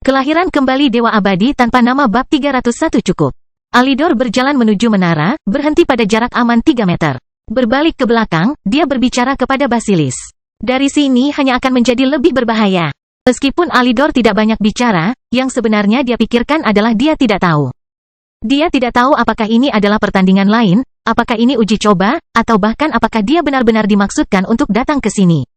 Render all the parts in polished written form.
Kelahiran kembali Dewa Abadi tanpa nama bab 301 cukup. Alidor berjalan menuju menara, berhenti pada jarak aman 3 meter. Berbalik ke belakang, dia berbicara kepada Basilis. Dari sini hanya akan menjadi lebih berbahaya. Meskipun Alidor tidak banyak bicara, yang sebenarnya dia pikirkan adalah dia tidak tahu. Dia tidak tahu apakah ini adalah pertandingan lain, apakah ini uji coba, atau bahkan apakah dia benar-benar dimaksudkan untuk datang ke sini.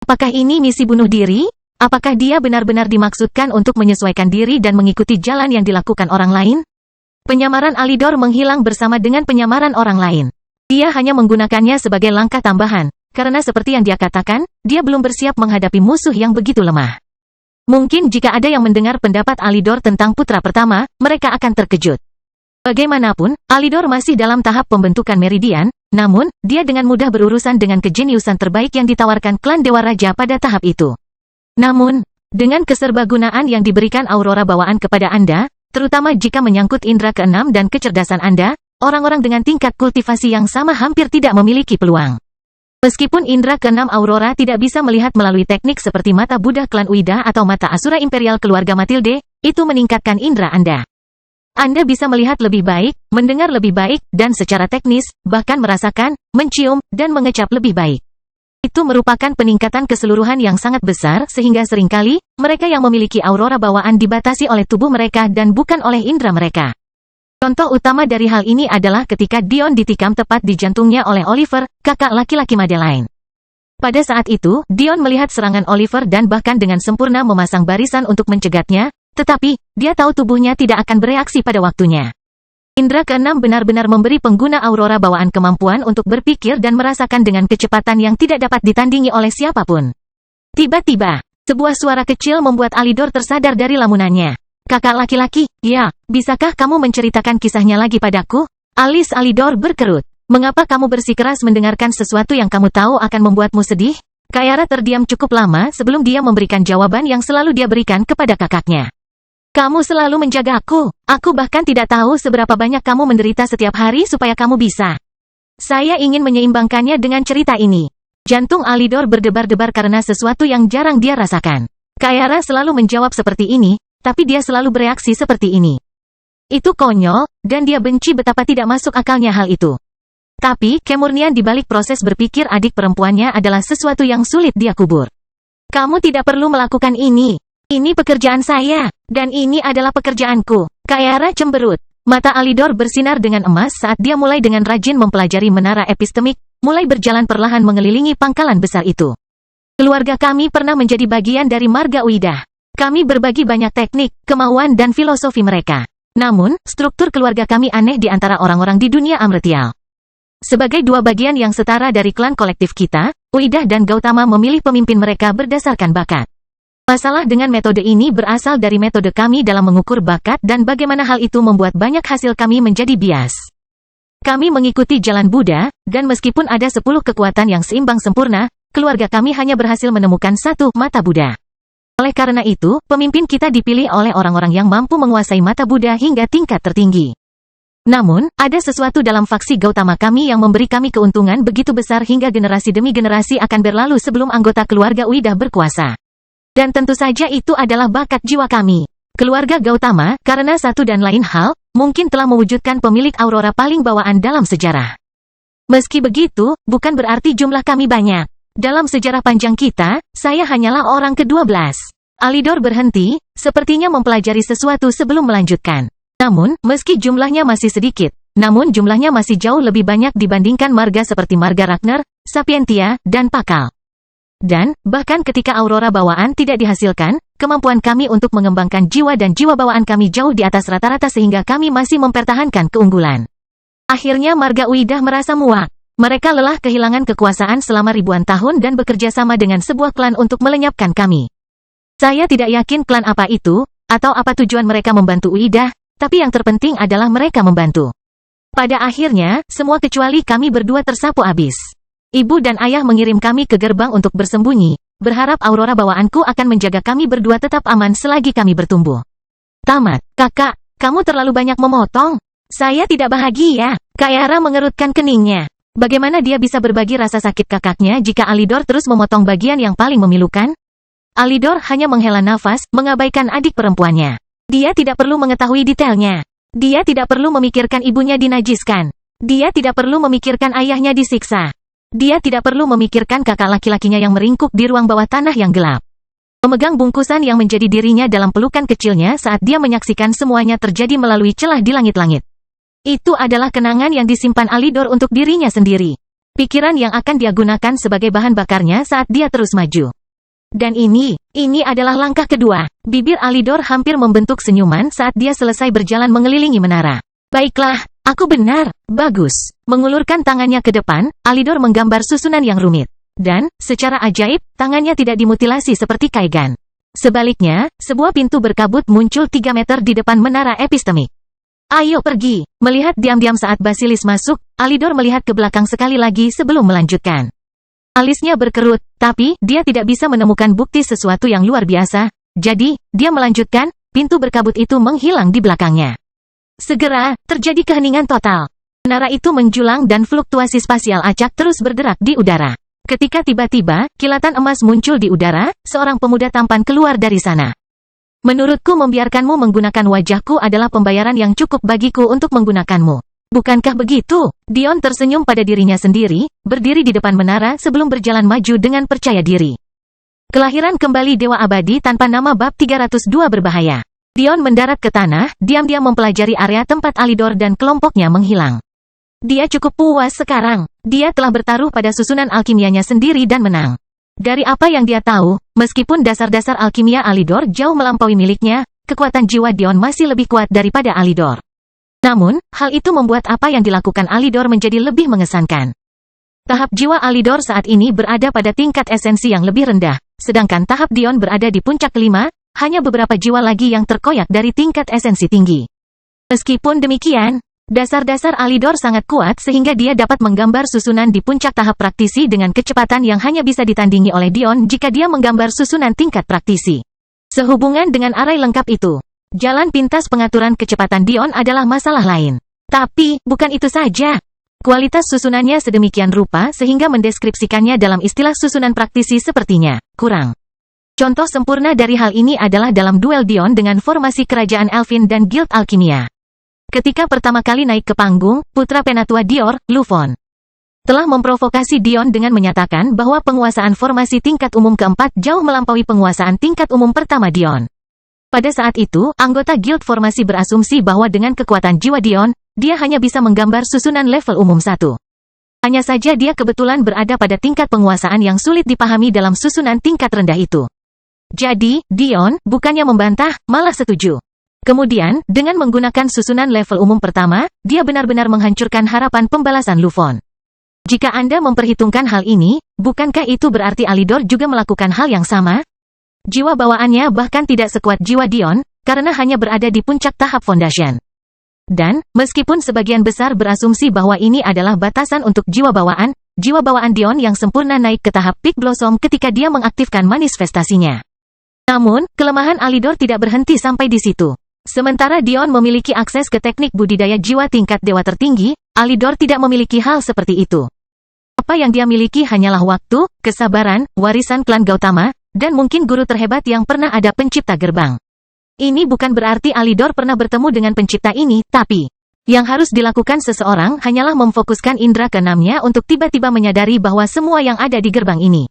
Apakah ini misi bunuh diri? Apakah dia benar-benar dimaksudkan untuk menyesuaikan diri dan mengikuti jalan yang dilakukan orang lain? Penyamaran Alidor menghilang bersama dengan penyamaran orang lain. Dia hanya menggunakannya sebagai langkah tambahan, karena seperti yang dia katakan, dia belum bersiap menghadapi musuh yang begitu lemah. Mungkin jika ada yang mendengar pendapat Alidor tentang putra pertama, mereka akan terkejut. Bagaimanapun, Alidor masih dalam tahap pembentukan meridian, namun, dia dengan mudah berurusan dengan kejeniusan terbaik yang ditawarkan klan Dewa Raja pada tahap itu. Namun, dengan keserbagunaan yang diberikan aurora bawaan kepada Anda, terutama jika menyangkut indera keenam dan kecerdasan Anda, orang-orang dengan tingkat kultivasi yang sama hampir tidak memiliki peluang. Meskipun indera keenam aurora tidak bisa melihat melalui teknik seperti mata Buddha klan Uida atau mata Asura Imperial keluarga Matilde, itu meningkatkan indera Anda. Anda bisa melihat lebih baik, mendengar lebih baik, dan secara teknis, bahkan merasakan, mencium, dan mengecap lebih baik. Itu merupakan peningkatan keseluruhan yang sangat besar sehingga seringkali, mereka yang memiliki aurora bawaan dibatasi oleh tubuh mereka dan bukan oleh indera mereka. Contoh utama dari hal ini adalah ketika Dion ditikam tepat di jantungnya oleh Oliver, kakak laki-laki Madeline. Pada saat itu, Dion melihat serangan Oliver dan bahkan dengan sempurna memasang barisan untuk mencegatnya, tetapi, dia tahu tubuhnya tidak akan bereaksi pada waktunya. Indra keenam benar-benar memberi pengguna aurora bawaan kemampuan untuk berpikir dan merasakan dengan kecepatan yang tidak dapat ditandingi oleh siapapun. Tiba-tiba, sebuah suara kecil membuat Alidor tersadar dari lamunannya. Kakak laki-laki, ya, bisakah kamu menceritakan kisahnya lagi padaku? Alis Alidor berkerut. Mengapa kamu bersikeras mendengarkan sesuatu yang kamu tahu akan membuatmu sedih? Kayara terdiam cukup lama sebelum dia memberikan jawaban yang selalu dia berikan kepada kakaknya. Kamu selalu menjaga aku. Aku bahkan tidak tahu seberapa banyak kamu menderita setiap hari supaya kamu bisa. Saya ingin menyeimbangkannya dengan cerita ini. Jantung Alidor berdebar-debar karena sesuatu yang jarang dia rasakan. Kayara selalu menjawab seperti ini, tapi dia selalu bereaksi seperti ini. Itu konyol, dan dia benci betapa tidak masuk akalnya hal itu. Tapi, kemurnian di balik proses berpikir adik perempuannya adalah sesuatu yang sulit dia kubur. Kamu tidak perlu melakukan ini. Ini pekerjaan saya, dan ini adalah pekerjaanku. Kayara cemberut. Mata Alidor bersinar dengan emas saat dia mulai dengan rajin mempelajari menara epistemik, mulai berjalan perlahan mengelilingi pangkalan besar itu. Keluarga kami pernah menjadi bagian dari marga Uida. Kami berbagi banyak teknik, kemauan dan filosofi mereka. Namun, struktur keluarga kami aneh di antara orang-orang di dunia Amretial. Sebagai dua bagian yang setara dari klan kolektif kita, Uidah dan Gautama memilih pemimpin mereka berdasarkan bakat. Masalah dengan metode ini berasal dari metode kami dalam mengukur bakat dan bagaimana hal itu membuat banyak hasil kami menjadi bias. Kami mengikuti jalan Buddha, dan meskipun ada 10 kekuatan yang seimbang sempurna, keluarga kami hanya berhasil menemukan satu mata Buddha. Oleh karena itu, pemimpin kita dipilih oleh orang-orang yang mampu menguasai mata Buddha hingga tingkat tertinggi. Namun, ada sesuatu dalam faksi Gautama kami yang memberi kami keuntungan begitu besar hingga generasi demi generasi akan berlalu sebelum anggota keluarga Uida berkuasa. Dan tentu saja itu adalah bakat jiwa kami. Keluarga Gautama, karena satu dan lain hal, mungkin telah mewujudkan pemilik aurora paling bawaan dalam sejarah. Meski begitu, bukan berarti jumlah kami banyak. Dalam sejarah panjang kita, saya hanyalah orang ke-12. Alidor berhenti, sepertinya mempelajari sesuatu sebelum melanjutkan. Namun, meski jumlahnya masih sedikit, namun jumlahnya masih jauh lebih banyak dibandingkan marga seperti marga Ragnar, Sapientia, dan Pakal. Dan, bahkan ketika aurora bawaan tidak dihasilkan, kemampuan kami untuk mengembangkan jiwa dan jiwa bawaan kami jauh di atas rata-rata sehingga kami masih mempertahankan keunggulan. Akhirnya marga Uidah merasa muak. Mereka lelah kehilangan kekuasaan selama ribuan tahun dan bekerja sama dengan sebuah klan untuk melenyapkan kami. Saya tidak yakin klan apa itu, atau apa tujuan mereka membantu Uidah, tapi yang terpenting adalah mereka membantu. Pada akhirnya, semua kecuali kami berdua tersapu habis. Ibu dan ayah mengirim kami ke gerbang untuk bersembunyi, berharap aurora bawaanku akan menjaga kami berdua tetap aman selagi kami bertumbuh. Tamat. Kakak, kamu terlalu banyak memotong. Saya tidak bahagia. Kayara mengerutkan keningnya. Bagaimana dia bisa berbagi rasa sakit kakaknya jika Alidor terus memotong bagian yang paling memilukan? Alidor hanya menghela nafas, mengabaikan adik perempuannya. Dia tidak perlu mengetahui detailnya. Dia tidak perlu memikirkan ibunya dinajiskan. Dia tidak perlu memikirkan ayahnya disiksa. Dia tidak perlu memikirkan kakak laki-lakinya yang meringkuk di ruang bawah tanah yang gelap. Memegang bungkusan yang menjadi dirinya dalam pelukan kecilnya saat dia menyaksikan semuanya terjadi melalui celah di langit-langit. Itu adalah kenangan yang disimpan Alidor untuk dirinya sendiri. Pikiran yang akan dia gunakan sebagai bahan bakarnya saat dia terus maju. Dan ini adalah langkah kedua. Bibir Alidor hampir membentuk senyuman saat dia selesai berjalan mengelilingi menara. Baiklah, aku benar, bagus. Mengulurkan tangannya ke depan, Alidor menggambar susunan yang rumit. Dan, secara ajaib, tangannya tidak dimutilasi seperti Kaigan. Sebaliknya, sebuah pintu berkabut muncul 3 meter di depan menara epistemik. Ayo pergi. Melihat diam-diam saat Basilis masuk, Alidor melihat ke belakang sekali lagi sebelum melanjutkan. Alisnya berkerut, tapi dia tidak bisa menemukan bukti sesuatu yang luar biasa. Jadi, dia melanjutkan, pintu berkabut itu menghilang di belakangnya. Segera, terjadi keheningan total. Menara itu menjulang dan fluktuasi spasial acak terus bergerak di udara. Ketika tiba-tiba, kilatan emas muncul di udara, seorang pemuda tampan keluar dari sana. Menurutku membiarkanmu menggunakan wajahku adalah pembayaran yang cukup bagiku untuk menggunakanmu. Bukankah begitu? Dion tersenyum pada dirinya sendiri, berdiri di depan menara sebelum berjalan maju dengan percaya diri. Kelahiran kembali Dewa Abadi tanpa nama bab 302 berbahaya. Dion mendarat ke tanah, diam-diam mempelajari area tempat Alidor dan kelompoknya menghilang. Dia cukup puas sekarang. Dia telah bertaruh pada susunan alkimianya sendiri dan menang. Dari apa yang dia tahu, meskipun dasar-dasar alkimia Alidor jauh melampaui miliknya, kekuatan jiwa Dion masih lebih kuat daripada Alidor. Namun, hal itu membuat apa yang dilakukan Alidor menjadi lebih mengesankan. Tahap jiwa Alidor saat ini berada pada tingkat esensi yang lebih rendah, sedangkan tahap Dion berada di puncak kelima, hanya beberapa jiwa lagi yang terkoyak dari tingkat esensi tinggi. Meskipun demikian, dasar-dasar Alidor sangat kuat sehingga dia dapat menggambar susunan di puncak tahap praktisi dengan kecepatan yang hanya bisa ditandingi oleh Dion jika dia menggambar susunan tingkat praktisi. Sehubungan dengan arai lengkap itu, jalan pintas pengaturan kecepatan Dion adalah masalah lain. Tapi, bukan itu saja. Kualitas susunannya sedemikian rupa sehingga mendeskripsikannya dalam istilah susunan praktisi sepertinya kurang. Contoh sempurna dari hal ini adalah dalam duel Dion dengan formasi Kerajaan Elfin dan Guild Alkimia. Ketika pertama kali naik ke panggung, putra penatua Dior, Lufon, telah memprovokasi Dion dengan menyatakan bahwa penguasaan formasi tingkat umum keempat jauh melampaui penguasaan tingkat umum pertama Dion. Pada saat itu, anggota Guild Formasi berasumsi bahwa dengan kekuatan jiwa Dion, dia hanya bisa menggambar susunan level umum 1. Hanya saja dia kebetulan berada pada tingkat penguasaan yang sulit dipahami dalam susunan tingkat rendah itu. Jadi, Dion, bukannya membantah, malah setuju. Kemudian, dengan menggunakan susunan level umum pertama, dia benar-benar menghancurkan harapan pembalasan Lufon. Jika Anda memperhitungkan hal ini, bukankah itu berarti Alidor juga melakukan hal yang sama? Jiwa bawaannya bahkan tidak sekuat jiwa Dion, karena hanya berada di puncak tahap foundation. Dan, meskipun sebagian besar berasumsi bahwa ini adalah batasan untuk jiwa bawaan Dion yang sempurna naik ke tahap Peak Blossom ketika dia mengaktifkan manifestasinya. Namun, kelemahan Alidor tidak berhenti sampai di situ. Sementara Dion memiliki akses ke teknik budidaya jiwa tingkat dewa tertinggi, Alidor tidak memiliki hal seperti itu. Apa yang dia miliki hanyalah waktu, kesabaran, warisan klan Gautama, dan mungkin guru terhebat yang pernah ada pencipta gerbang. Ini bukan berarti Alidor pernah bertemu dengan pencipta ini, tapi yang harus dilakukan seseorang hanyalah memfokuskan indera keenamnya untuk tiba-tiba menyadari bahwa semua yang ada di gerbang ini,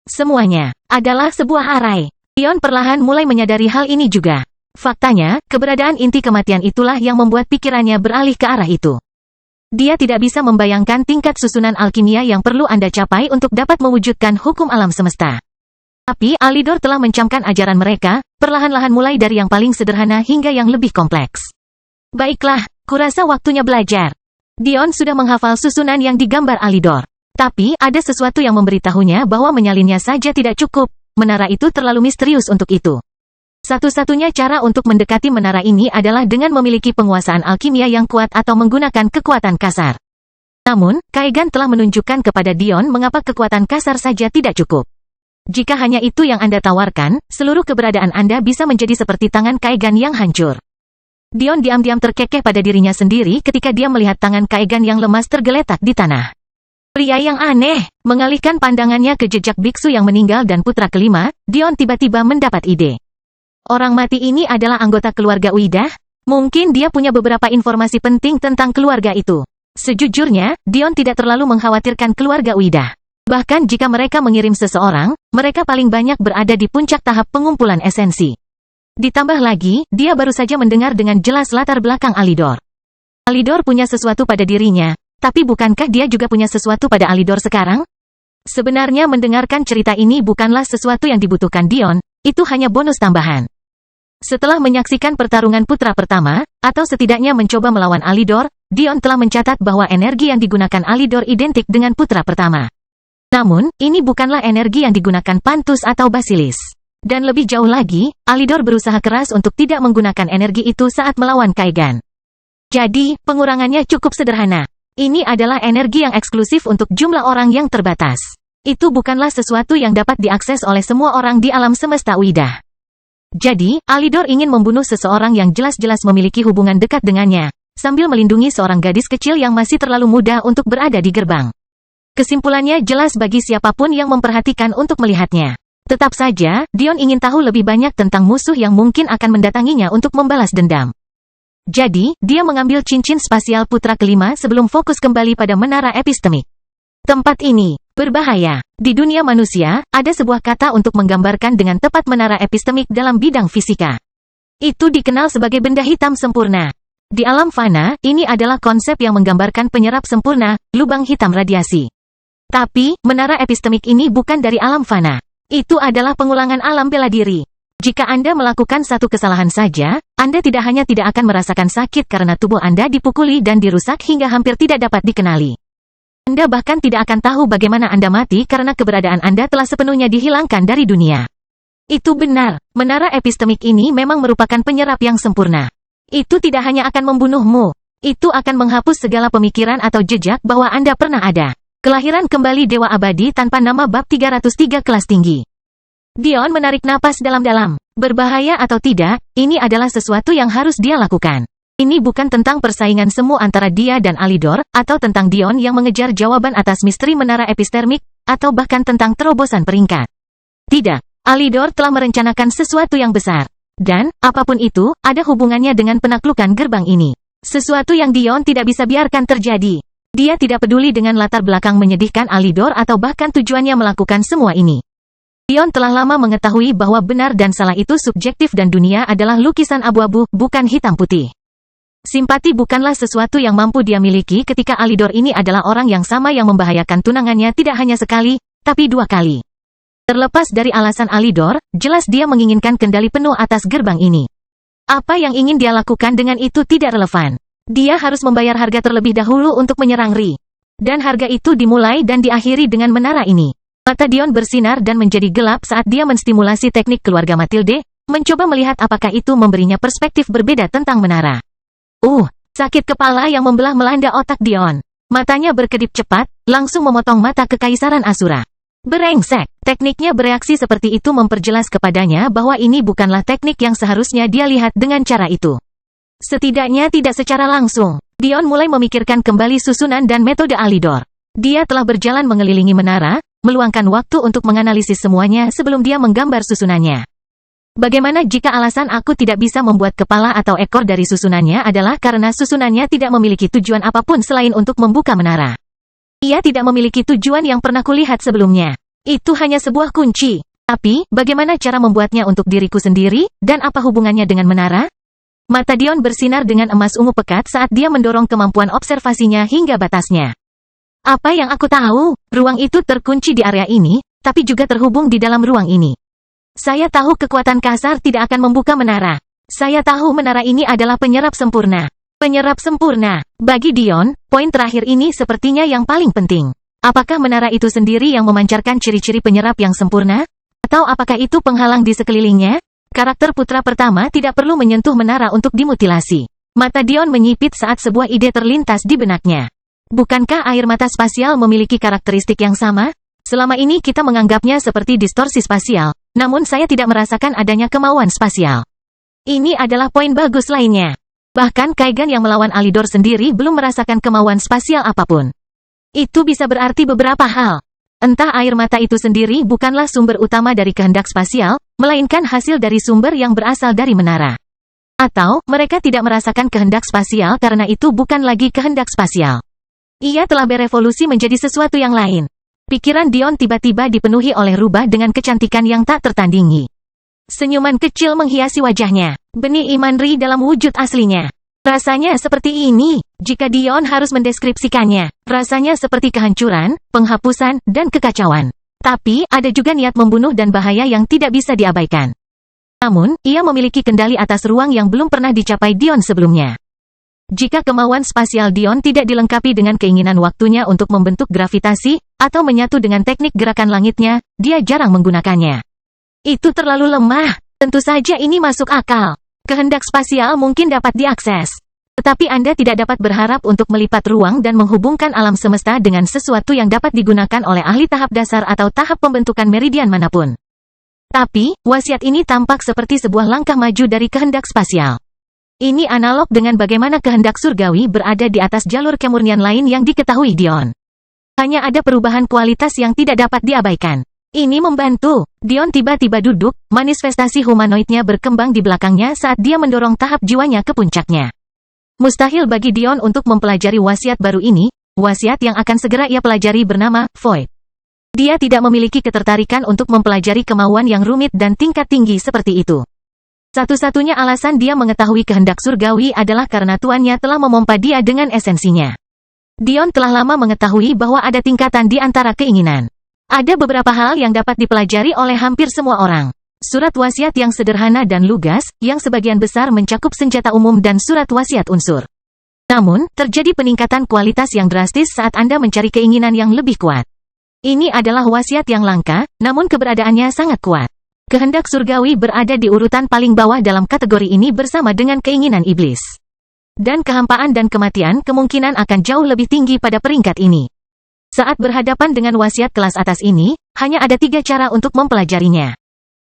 semuanya, adalah sebuah arai. Dion perlahan mulai menyadari hal ini juga. Faktanya, keberadaan inti kematian itulah yang membuat pikirannya beralih ke arah itu. Dia tidak bisa membayangkan tingkat susunan alkimia yang perlu Anda capai untuk dapat mewujudkan hukum alam semesta. Tapi, Alidor telah mencamkan ajaran mereka, perlahan-lahan mulai dari yang paling sederhana hingga yang lebih kompleks. Baiklah, kurasa waktunya belajar. Dion sudah menghafal susunan yang digambar Alidor. Tapi, ada sesuatu yang memberitahunya bahwa menyalinnya saja tidak cukup. Menara itu terlalu misterius untuk itu. Satu-satunya cara untuk mendekati menara ini adalah dengan memiliki penguasaan alkimia yang kuat atau menggunakan kekuatan kasar. Namun, Kaigan telah menunjukkan kepada Dion mengapa kekuatan kasar saja tidak cukup. Jika hanya itu yang Anda tawarkan, seluruh keberadaan Anda bisa menjadi seperti tangan Kaigan yang hancur. Dion diam-diam terkekeh pada dirinya sendiri ketika dia melihat tangan Kaigan yang lemas tergeletak di tanah. Pria yang aneh. Mengalihkan pandangannya ke jejak biksu yang meninggal dan putra kelima, Dion tiba-tiba mendapat ide. Orang mati ini adalah anggota keluarga Uidah? Mungkin dia punya beberapa informasi penting tentang keluarga itu. Sejujurnya, Dion tidak terlalu mengkhawatirkan keluarga Uidah. Bahkan jika mereka mengirim seseorang, mereka paling banyak berada di puncak tahap pengumpulan esensi. Ditambah lagi, dia baru saja mendengar dengan jelas latar belakang Alidor. Alidor punya sesuatu pada dirinya, tapi bukankah dia juga punya sesuatu pada Alidor sekarang? Sebenarnya mendengarkan cerita ini bukanlah sesuatu yang dibutuhkan Dion, itu hanya bonus tambahan. Setelah menyaksikan pertarungan putra pertama, atau setidaknya mencoba melawan Alidor, Dion telah mencatat bahwa energi yang digunakan Alidor identik dengan putra pertama. Namun, ini bukanlah energi yang digunakan Pantus atau Basilis. Dan lebih jauh lagi, Alidor berusaha keras untuk tidak menggunakan energi itu saat melawan Kaigan. Jadi, pengurangannya cukup sederhana. Ini adalah energi yang eksklusif untuk jumlah orang yang terbatas. Itu bukanlah sesuatu yang dapat diakses oleh semua orang di alam semesta Uidah. Jadi, Alidor ingin membunuh seseorang yang jelas-jelas memiliki hubungan dekat dengannya, sambil melindungi seorang gadis kecil yang masih terlalu muda untuk berada di gerbang. Kesimpulannya jelas bagi siapapun yang memperhatikan untuk melihatnya. Tetap saja, Dion ingin tahu lebih banyak tentang musuh yang mungkin akan mendatanginya untuk membalas dendam. Jadi, dia mengambil cincin spasial putra kelima sebelum fokus kembali pada menara epistemik. Tempat ini berbahaya. Di dunia manusia, ada sebuah kata untuk menggambarkan dengan tepat menara epistemik dalam bidang fisika. Itu dikenal sebagai benda hitam sempurna. Di alam fana, ini adalah konsep yang menggambarkan penyerap sempurna, lubang hitam radiasi. Tapi, menara epistemik ini bukan dari alam fana. Itu adalah pengulangan alam bela diri. Jika Anda melakukan satu kesalahan saja, Anda tidak hanya tidak akan merasakan sakit karena tubuh Anda dipukuli dan dirusak hingga hampir tidak dapat dikenali. Anda bahkan tidak akan tahu bagaimana Anda mati karena keberadaan Anda telah sepenuhnya dihilangkan dari dunia. Itu benar, menara epistemik ini memang merupakan penyerap yang sempurna. Itu tidak hanya akan membunuhmu, itu akan menghapus segala pemikiran atau jejak bahwa Anda pernah ada. Kelahiran kembali Dewa Abadi tanpa nama bab 303 kelas tinggi. Dion menarik napas dalam-dalam. Berbahaya atau tidak, ini adalah sesuatu yang harus dia lakukan. Ini bukan tentang persaingan semu antara dia dan Alidor, atau tentang Dion yang mengejar jawaban atas misteri menara epistermik, atau bahkan tentang terobosan peringkat. Tidak, Alidor telah merencanakan sesuatu yang besar. Dan, apapun itu, ada hubungannya dengan penaklukan gerbang ini. Sesuatu yang Dion tidak bisa biarkan terjadi. Dia tidak peduli dengan latar belakang menyedihkan Alidor atau bahkan tujuannya melakukan semua ini. Dion telah lama mengetahui bahwa benar dan salah itu subjektif dan dunia adalah lukisan abu-abu, bukan hitam putih. Simpati bukanlah sesuatu yang mampu dia miliki ketika Alidor ini adalah orang yang sama yang membahayakan tunangannya tidak hanya sekali, tapi 2 kali. Terlepas dari alasan Alidor, jelas dia menginginkan kendali penuh atas gerbang ini. Apa yang ingin dia lakukan dengan itu tidak relevan. Dia harus membayar harga terlebih dahulu untuk menyerang Ri. Dan harga itu dimulai dan diakhiri dengan menara ini. Mata Dion bersinar dan menjadi gelap saat dia menstimulasi teknik keluarga Matilde, mencoba melihat apakah itu memberinya perspektif berbeda tentang menara. Sakit kepala yang membelah melanda otak Dion. Matanya berkedip cepat, langsung memotong mata kekaisaran Asura. Berengsek, tekniknya bereaksi seperti itu memperjelas kepadanya bahwa ini bukanlah teknik yang seharusnya dia lihat dengan cara itu. Setidaknya tidak secara langsung. Dion mulai memikirkan kembali susunan dan metode Alidor. Dia telah berjalan mengelilingi menara, meluangkan waktu untuk menganalisis semuanya sebelum dia menggambar susunannya. Bagaimana jika alasan aku tidak bisa membuat kepala atau ekor dari susunannya adalah karena susunannya tidak memiliki tujuan apapun selain untuk membuka menara? Ia tidak memiliki tujuan yang pernah kulihat sebelumnya. Itu hanya sebuah kunci. Tapi, bagaimana cara membuatnya untuk diriku sendiri, dan apa hubungannya dengan menara? Mata Dion bersinar dengan emas ungu pekat saat dia mendorong kemampuan observasinya hingga batasnya. Apa yang aku tahu, ruang itu terkunci di area ini, tapi juga terhubung di dalam ruang ini. Saya tahu kekuatan kasar tidak akan membuka menara. Saya tahu menara ini adalah penyerap sempurna. Penyerap sempurna. Bagi Dion, poin terakhir ini sepertinya yang paling penting. Apakah menara itu sendiri yang memancarkan ciri-ciri penyerap yang sempurna? Atau apakah itu penghalang di sekelilingnya? Karakter putra pertama tidak perlu menyentuh menara untuk dimutilasi. Mata Dion menyipit saat sebuah ide terlintas di benaknya. Bukankah air mata spasial memiliki karakteristik yang sama? Selama ini kita menganggapnya seperti distorsi spasial, namun saya tidak merasakan adanya kemauan spasial. Ini adalah poin bagus lainnya. Bahkan Kaigan yang melawan Alidor sendiri belum merasakan kemauan spasial apapun. Itu bisa berarti beberapa hal. Entah air mata itu sendiri bukanlah sumber utama dari kehendak spasial, melainkan hasil dari sumber yang berasal dari menara. Atau, mereka tidak merasakan kehendak spasial karena itu bukan lagi kehendak spasial. Ia telah berevolusi menjadi sesuatu yang lain. Pikiran Dion tiba-tiba dipenuhi oleh rubah dengan kecantikan yang tak tertandingi. Senyuman kecil menghiasi wajahnya. Benih iman Ri dalam wujud aslinya. Rasanya seperti ini, jika Dion harus mendeskripsikannya. Rasanya seperti kehancuran, penghapusan, dan kekacauan. Tapi, ada juga niat membunuh dan bahaya yang tidak bisa diabaikan. Namun, ia memiliki kendali atas ruang yang belum pernah dicapai Dion sebelumnya. Jika kemauan spasial Dion tidak dilengkapi dengan keinginan waktunya untuk membentuk gravitasi, atau menyatu dengan teknik gerakan langitnya, dia jarang menggunakannya. Itu terlalu lemah. Tentu saja ini masuk akal. Kehendak spasial mungkin dapat diakses. Tetapi Anda tidak dapat berharap untuk melipat ruang dan menghubungkan alam semesta dengan sesuatu yang dapat digunakan oleh ahli tahap dasar atau tahap pembentukan meridian manapun. Tapi, wasiat ini tampak seperti sebuah langkah maju dari kehendak spasial. Ini analog dengan bagaimana kehendak surgawi berada di atas jalur kemurnian lain yang diketahui Dion. Hanya ada perubahan kualitas yang tidak dapat diabaikan. Ini membantu. Dion tiba-tiba duduk, manifestasi humanoidnya berkembang di belakangnya saat dia mendorong tahap jiwanya ke puncaknya. Mustahil bagi Dion untuk mempelajari wasiat baru ini, wasiat yang akan segera ia pelajari bernama Void. Dia tidak memiliki ketertarikan untuk mempelajari kemauan yang rumit dan tingkat tinggi seperti itu. Satu-satunya alasan dia mengetahui kehendak surgawi adalah karena tuannya telah memompa dia dengan esensinya. Dion telah lama mengetahui bahwa ada tingkatan di antara keinginan. Ada beberapa hal yang dapat dipelajari oleh hampir semua orang. Surat wasiat yang sederhana dan lugas, yang sebagian besar mencakup senjata umum dan surat wasiat unsur. Namun, terjadi peningkatan kualitas yang drastis saat Anda mencari keinginan yang lebih kuat. Ini adalah wasiat yang langka, namun keberadaannya sangat kuat. Kehendak surgawi berada di urutan paling bawah dalam kategori ini bersama dengan keinginan iblis. Dan kehampaan dan kematian kemungkinan akan jauh lebih tinggi pada peringkat ini. Saat berhadapan dengan wasiat kelas atas ini, hanya ada 3 cara untuk mempelajarinya.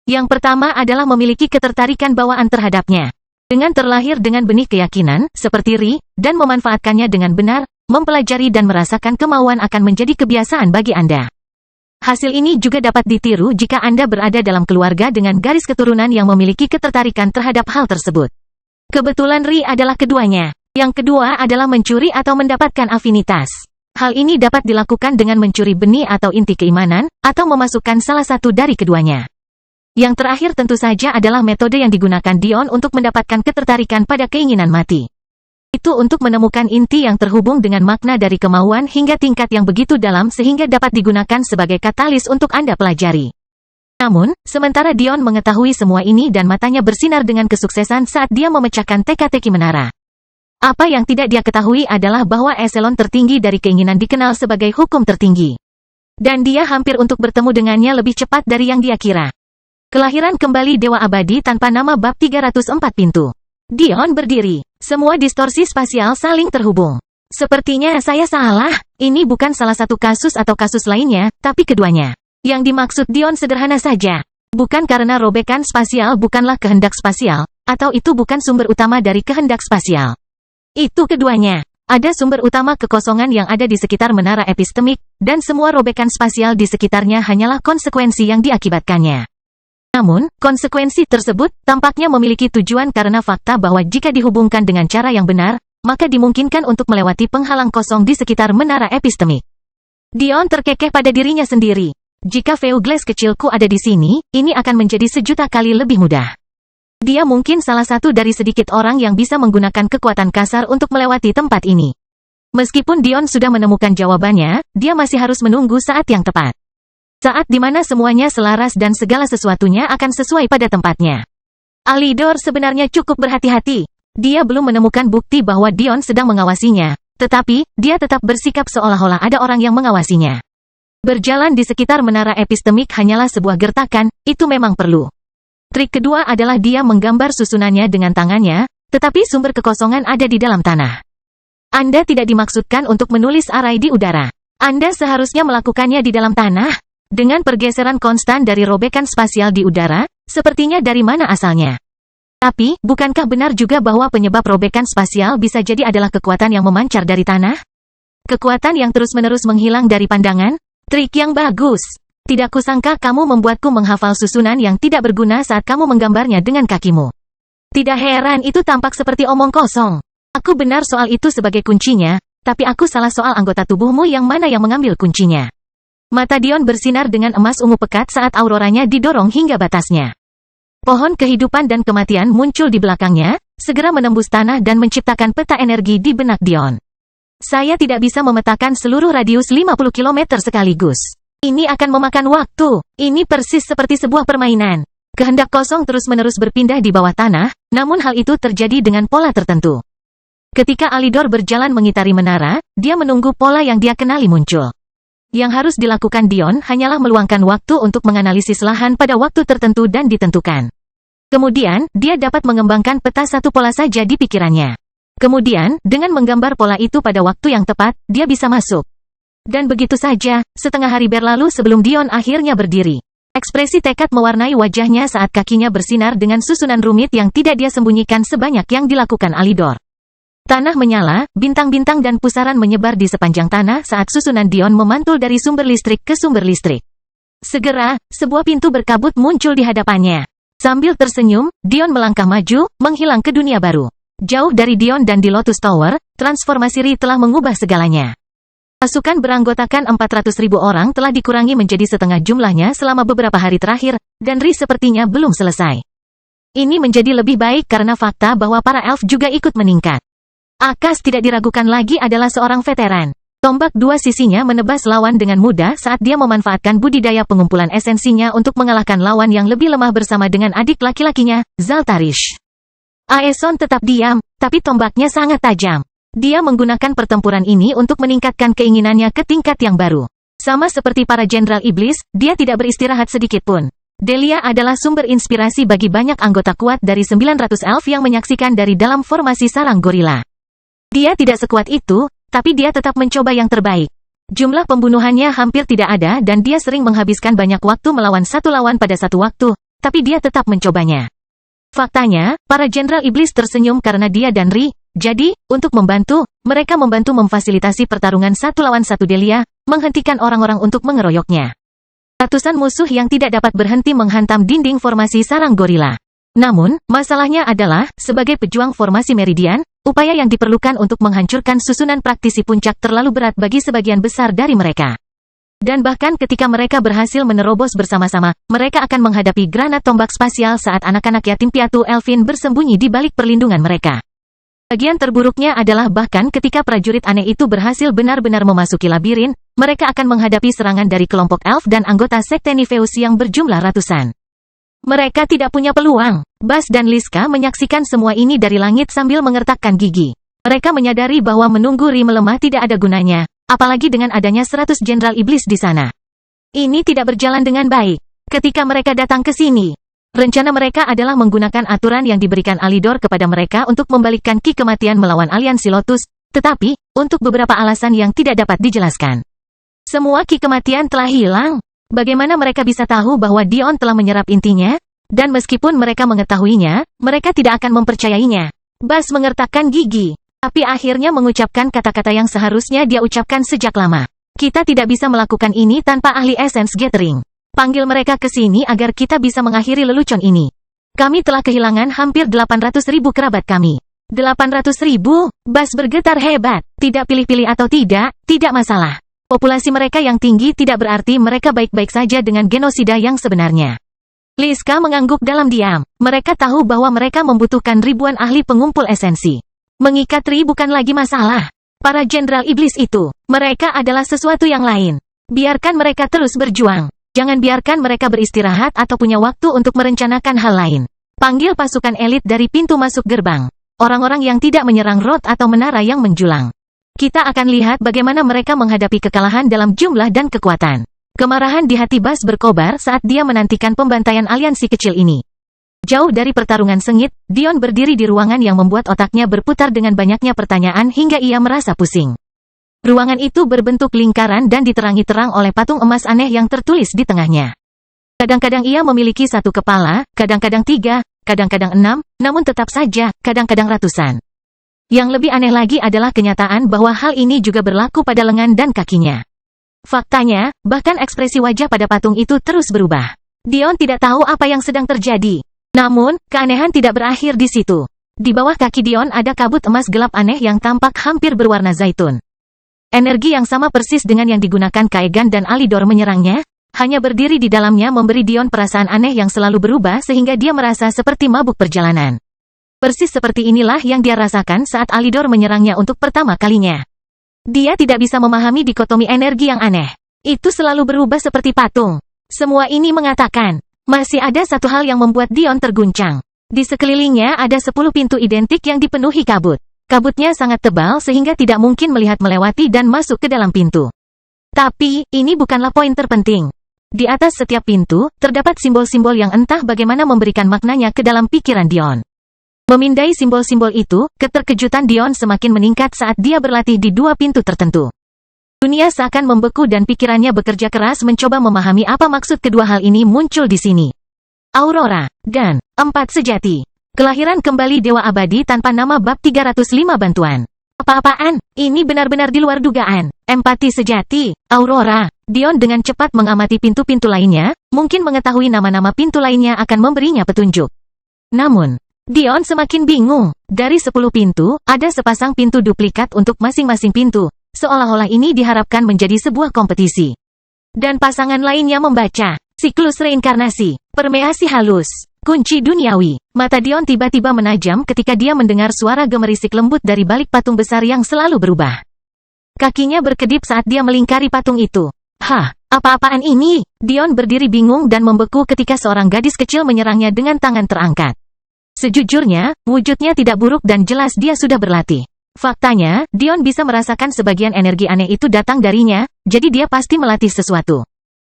Yang pertama adalah memiliki ketertarikan bawaan terhadapnya. Dengan terlahir dengan benih keyakinan, seperti Ri, dan memanfaatkannya dengan benar, mempelajari dan merasakan kemauan akan menjadi kebiasaan bagi Anda. Hasil ini juga dapat ditiru jika Anda berada dalam keluarga dengan garis keturunan yang memiliki ketertarikan terhadap hal tersebut. Kebetulan Ri adalah keduanya. Yang kedua adalah mencuri atau mendapatkan afinitas. Hal ini dapat dilakukan dengan mencuri benih atau inti keimanan, atau memasukkan salah satu dari keduanya. Yang terakhir tentu saja adalah metode yang digunakan Dion untuk mendapatkan ketertarikan pada keinginan mati. Itu untuk menemukan inti yang terhubung dengan makna dari kemauan hingga tingkat yang begitu dalam sehingga dapat digunakan sebagai katalis untuk Anda pelajari. Namun, sementara Dion mengetahui semua ini dan matanya bersinar dengan kesuksesan saat dia memecahkan teka-teki menara. Apa yang tidak dia ketahui adalah bahwa eselon tertinggi dari keinginan dikenal sebagai hukum tertinggi. Dan dia hampir untuk bertemu dengannya lebih cepat dari yang dia kira. Kelahiran kembali Dewa Abadi tanpa nama bab 304 pintu. Dion berdiri. Semua distorsi spasial saling terhubung. Sepertinya saya salah. Ini bukan salah satu kasus atau kasus lainnya, tapi keduanya. Yang dimaksud Dion sederhana saja. Bukan karena robekan spasial bukanlah kehendak spasial, atau itu bukan sumber utama dari kehendak spasial. Itu keduanya. Ada sumber utama kekosongan yang ada di sekitar menara epistemik, dan semua robekan spasial di sekitarnya hanyalah konsekuensi yang diakibatkannya. Namun, konsekuensi tersebut tampaknya memiliki tujuan karena fakta bahwa jika dihubungkan dengan cara yang benar, maka dimungkinkan untuk melewati penghalang kosong di sekitar menara epistemik. Dion terkekeh pada dirinya sendiri. Jika Veuglas kecilku ada di sini, ini akan menjadi 1.000.000 kali lebih mudah. Dia mungkin salah satu dari sedikit orang yang bisa menggunakan kekuatan kasar untuk melewati tempat ini. Meskipun Dion sudah menemukan jawabannya, dia masih harus menunggu saat yang tepat. Saat di mana semuanya selaras dan segala sesuatunya akan sesuai pada tempatnya. Alidor sebenarnya cukup berhati-hati. Dia belum menemukan bukti bahwa Dion sedang mengawasinya, tetapi, dia tetap bersikap seolah-olah ada orang yang mengawasinya. Berjalan di sekitar menara epistemik hanyalah sebuah gertakan, itu memang perlu. Trik kedua adalah dia menggambar susunannya dengan tangannya, tetapi sumber kekosongan ada di dalam tanah. Anda tidak dimaksudkan untuk menulis arai di udara. Anda seharusnya melakukannya di dalam tanah. Dengan pergeseran konstan dari robekan spasial di udara, sepertinya dari mana asalnya. Tapi, bukankah benar juga bahwa penyebab robekan spasial bisa jadi adalah kekuatan yang memancar dari tanah? Kekuatan yang terus-menerus menghilang dari pandangan? Trik yang bagus. Tidak kusangka kamu membuatku menghafal susunan yang tidak berguna saat kamu menggambarnya dengan kakimu. Tidak heran itu tampak seperti omong kosong. Aku benar soal itu sebagai kuncinya, tapi aku salah soal anggota tubuhmu yang mana yang mengambil kuncinya. Mata Dion bersinar dengan emas ungu pekat saat auroranya didorong hingga batasnya. Pohon kehidupan dan kematian muncul di belakangnya, segera menembus tanah dan menciptakan peta energi di benak Dion. Saya tidak bisa memetakan seluruh radius 50 km sekaligus. Ini akan memakan waktu. Ini persis seperti sebuah permainan. Kehendak kosong terus-menerus berpindah di bawah tanah, namun hal itu terjadi dengan pola tertentu. Ketika Alidor berjalan mengitari menara, dia menunggu pola yang dia kenali muncul. Yang harus dilakukan Dion hanyalah meluangkan waktu untuk menganalisis lahan pada waktu tertentu dan ditentukan. Kemudian, dia dapat mengembangkan peta satu pola saja di pikirannya. Kemudian, dengan menggambar pola itu pada waktu yang tepat, dia bisa masuk. Dan begitu saja, setengah hari berlalu sebelum Dion akhirnya berdiri. Ekspresi tekad mewarnai wajahnya saat kakinya bersinar dengan susunan rumit yang tidak dia sembunyikan sebanyak yang dilakukan Alidor. Tanah menyala, bintang-bintang dan pusaran menyebar di sepanjang tanah saat susunan Dion memantul dari sumber listrik ke sumber listrik. Segera, sebuah pintu berkabut muncul di hadapannya. Sambil tersenyum, Dion melangkah maju, menghilang ke dunia baru. Jauh dari Dion dan di Lotus Tower, transformasi Ri telah mengubah segalanya. Pasukan beranggotakan 400.000 orang telah dikurangi menjadi setengah jumlahnya selama beberapa hari terakhir, dan Ri sepertinya belum selesai. Ini menjadi lebih baik karena fakta bahwa para elf juga ikut meningkat. Akas tidak diragukan lagi adalah seorang veteran. Tombak dua sisinya menebas lawan dengan mudah saat dia memanfaatkan budidaya pengumpulan esensinya untuk mengalahkan lawan yang lebih lemah bersama dengan adik laki-lakinya, Zaltarish. Aeson tetap diam, tapi tombaknya sangat tajam. Dia menggunakan pertempuran ini untuk meningkatkan keinginannya ke tingkat yang baru. Sama seperti para jenderal iblis, dia tidak beristirahat sedikit pun. Delia adalah sumber inspirasi bagi banyak anggota kuat dari 900 elf yang menyaksikan dari dalam formasi sarang gorila. Dia tidak sekuat itu, tapi dia tetap mencoba yang terbaik. Jumlah pembunuhannya hampir tidak ada dan dia sering menghabiskan banyak waktu melawan satu lawan pada satu waktu, tapi dia tetap mencobanya. Faktanya, para jenderal iblis tersenyum karena dia dan Ri. Jadi, untuk membantu, mereka membantu memfasilitasi pertarungan satu lawan satu Delia, menghentikan orang-orang untuk mengeroyoknya. Ratusan musuh yang tidak dapat berhenti menghantam dinding formasi sarang gorila. Namun, masalahnya adalah, sebagai pejuang formasi Meridian, upaya yang diperlukan untuk menghancurkan susunan praktisi puncak terlalu berat bagi sebagian besar dari mereka. Dan bahkan ketika mereka berhasil menerobos bersama-sama, mereka akan menghadapi granat tombak spasial saat anak-anak yatim piatu Elfin bersembunyi di balik perlindungan mereka. Bagian terburuknya adalah bahkan ketika prajurit aneh itu berhasil benar-benar memasuki labirin, mereka akan menghadapi serangan dari kelompok elf dan anggota sekte Nifeus yang berjumlah ratusan. Mereka tidak punya peluang. Bas dan Liska menyaksikan semua ini dari langit sambil mengertakkan gigi. Mereka menyadari bahwa menunggu Ri melemah tidak ada gunanya, apalagi dengan adanya 100 jenderal iblis di sana. Ini tidak berjalan dengan baik. Ketika mereka datang ke sini, rencana mereka adalah menggunakan aturan yang diberikan Alidor kepada mereka untuk membalikkan ki kematian melawan aliansi Lotus, tetapi, untuk beberapa alasan yang tidak dapat dijelaskan. Semua ki kematian telah hilang. Bagaimana mereka bisa tahu bahwa Dion telah menyerap intinya? Dan meskipun mereka mengetahuinya, mereka tidak akan mempercayainya. Bas mengertakkan gigi, tapi akhirnya mengucapkan kata-kata yang seharusnya dia ucapkan sejak lama. Kita tidak bisa melakukan ini tanpa ahli Essence Gathering. Panggil mereka ke sini agar kita bisa mengakhiri lelucon ini. Kami telah kehilangan hampir 800.000 kerabat kami. 800.000? Bas bergetar hebat. Tidak pilih-pilih atau tidak masalah. Populasi mereka yang tinggi tidak berarti mereka baik-baik saja dengan genosida yang sebenarnya. Liska mengangguk dalam diam. Mereka tahu bahwa mereka membutuhkan ribuan ahli pengumpul esensi. Mengikat Ri bukan lagi masalah. Para jenderal iblis itu, mereka adalah sesuatu yang lain. Biarkan mereka terus berjuang. Jangan biarkan mereka beristirahat atau punya waktu untuk merencanakan hal lain. Panggil pasukan elit dari pintu masuk gerbang. Orang-orang yang tidak menyerang Rod atau menara yang menjulang. Kita akan lihat bagaimana mereka menghadapi kekalahan dalam jumlah dan kekuatan. Kemarahan di hati Bas berkobar saat dia menantikan pembantaian aliansi kecil ini. Jauh dari pertarungan sengit, Dion berdiri di ruangan yang membuat otaknya berputar dengan banyaknya pertanyaan hingga ia merasa pusing. Ruangan itu berbentuk lingkaran dan diterangi terang oleh patung emas aneh yang tertulis di tengahnya. Kadang-kadang ia memiliki satu kepala, kadang-kadang 3, kadang-kadang 6, namun tetap saja, kadang-kadang ratusan. Yang lebih aneh lagi adalah kenyataan bahwa hal ini juga berlaku pada lengan dan kakinya. Faktanya, bahkan ekspresi wajah pada patung itu terus berubah. Dion tidak tahu apa yang sedang terjadi. Namun, keanehan tidak berakhir di situ. Di bawah kaki Dion ada kabut emas gelap aneh yang tampak hampir berwarna zaitun. Energi yang sama persis dengan yang digunakan Kaegan dan Alidor menyerangnya, hanya berdiri di dalamnya memberi Dion perasaan aneh yang selalu berubah sehingga dia merasa seperti mabuk perjalanan. Persis seperti inilah yang dia rasakan saat Alidor menyerangnya untuk pertama kalinya. Dia tidak bisa memahami dikotomi energi yang aneh. Itu selalu berubah seperti patung. Semua ini mengatakan, masih ada satu hal yang membuat Dion terguncang. Di sekelilingnya ada 10 pintu identik yang dipenuhi kabut. Kabutnya sangat tebal sehingga tidak mungkin melihat melewati dan masuk ke dalam pintu. Tapi, ini bukanlah poin terpenting. Di atas setiap pintu, terdapat simbol-simbol yang entah bagaimana memberikan maknanya ke dalam pikiran Dion. Memindai simbol-simbol itu, keterkejutan Dion semakin meningkat saat dia berlatih di 2 pintu tertentu. Dunia seakan membeku dan pikirannya bekerja keras mencoba memahami apa maksud kedua hal ini muncul di sini. Aurora, dan 4 sejati. Kelahiran kembali Dewa Abadi tanpa nama bab 305 bantuan. Apa-apaan? Ini benar-benar di luar dugaan. Empati sejati, Aurora. Dion dengan cepat mengamati pintu-pintu lainnya, mungkin mengetahui nama-nama pintu lainnya akan memberinya petunjuk. Namun, Dion semakin bingung. Dari 10 pintu, ada sepasang pintu duplikat untuk masing-masing pintu. Seolah-olah ini diharapkan menjadi sebuah kompetisi. Dan pasangan lainnya membaca. Siklus reinkarnasi. Permeasi halus. Kunci duniawi. Mata Dion tiba-tiba menajam ketika dia mendengar suara gemerisik lembut dari balik patung besar yang selalu berubah. Kakinya berkedip saat dia melingkari patung itu. Hah, apa-apaan ini? Dion berdiri bingung dan membeku ketika seorang gadis kecil menyerangnya dengan tangan terangkat. Sejujurnya, wujudnya tidak buruk dan jelas dia sudah berlatih. Faktanya, Dion bisa merasakan sebagian energi aneh itu datang darinya, jadi dia pasti melatih sesuatu.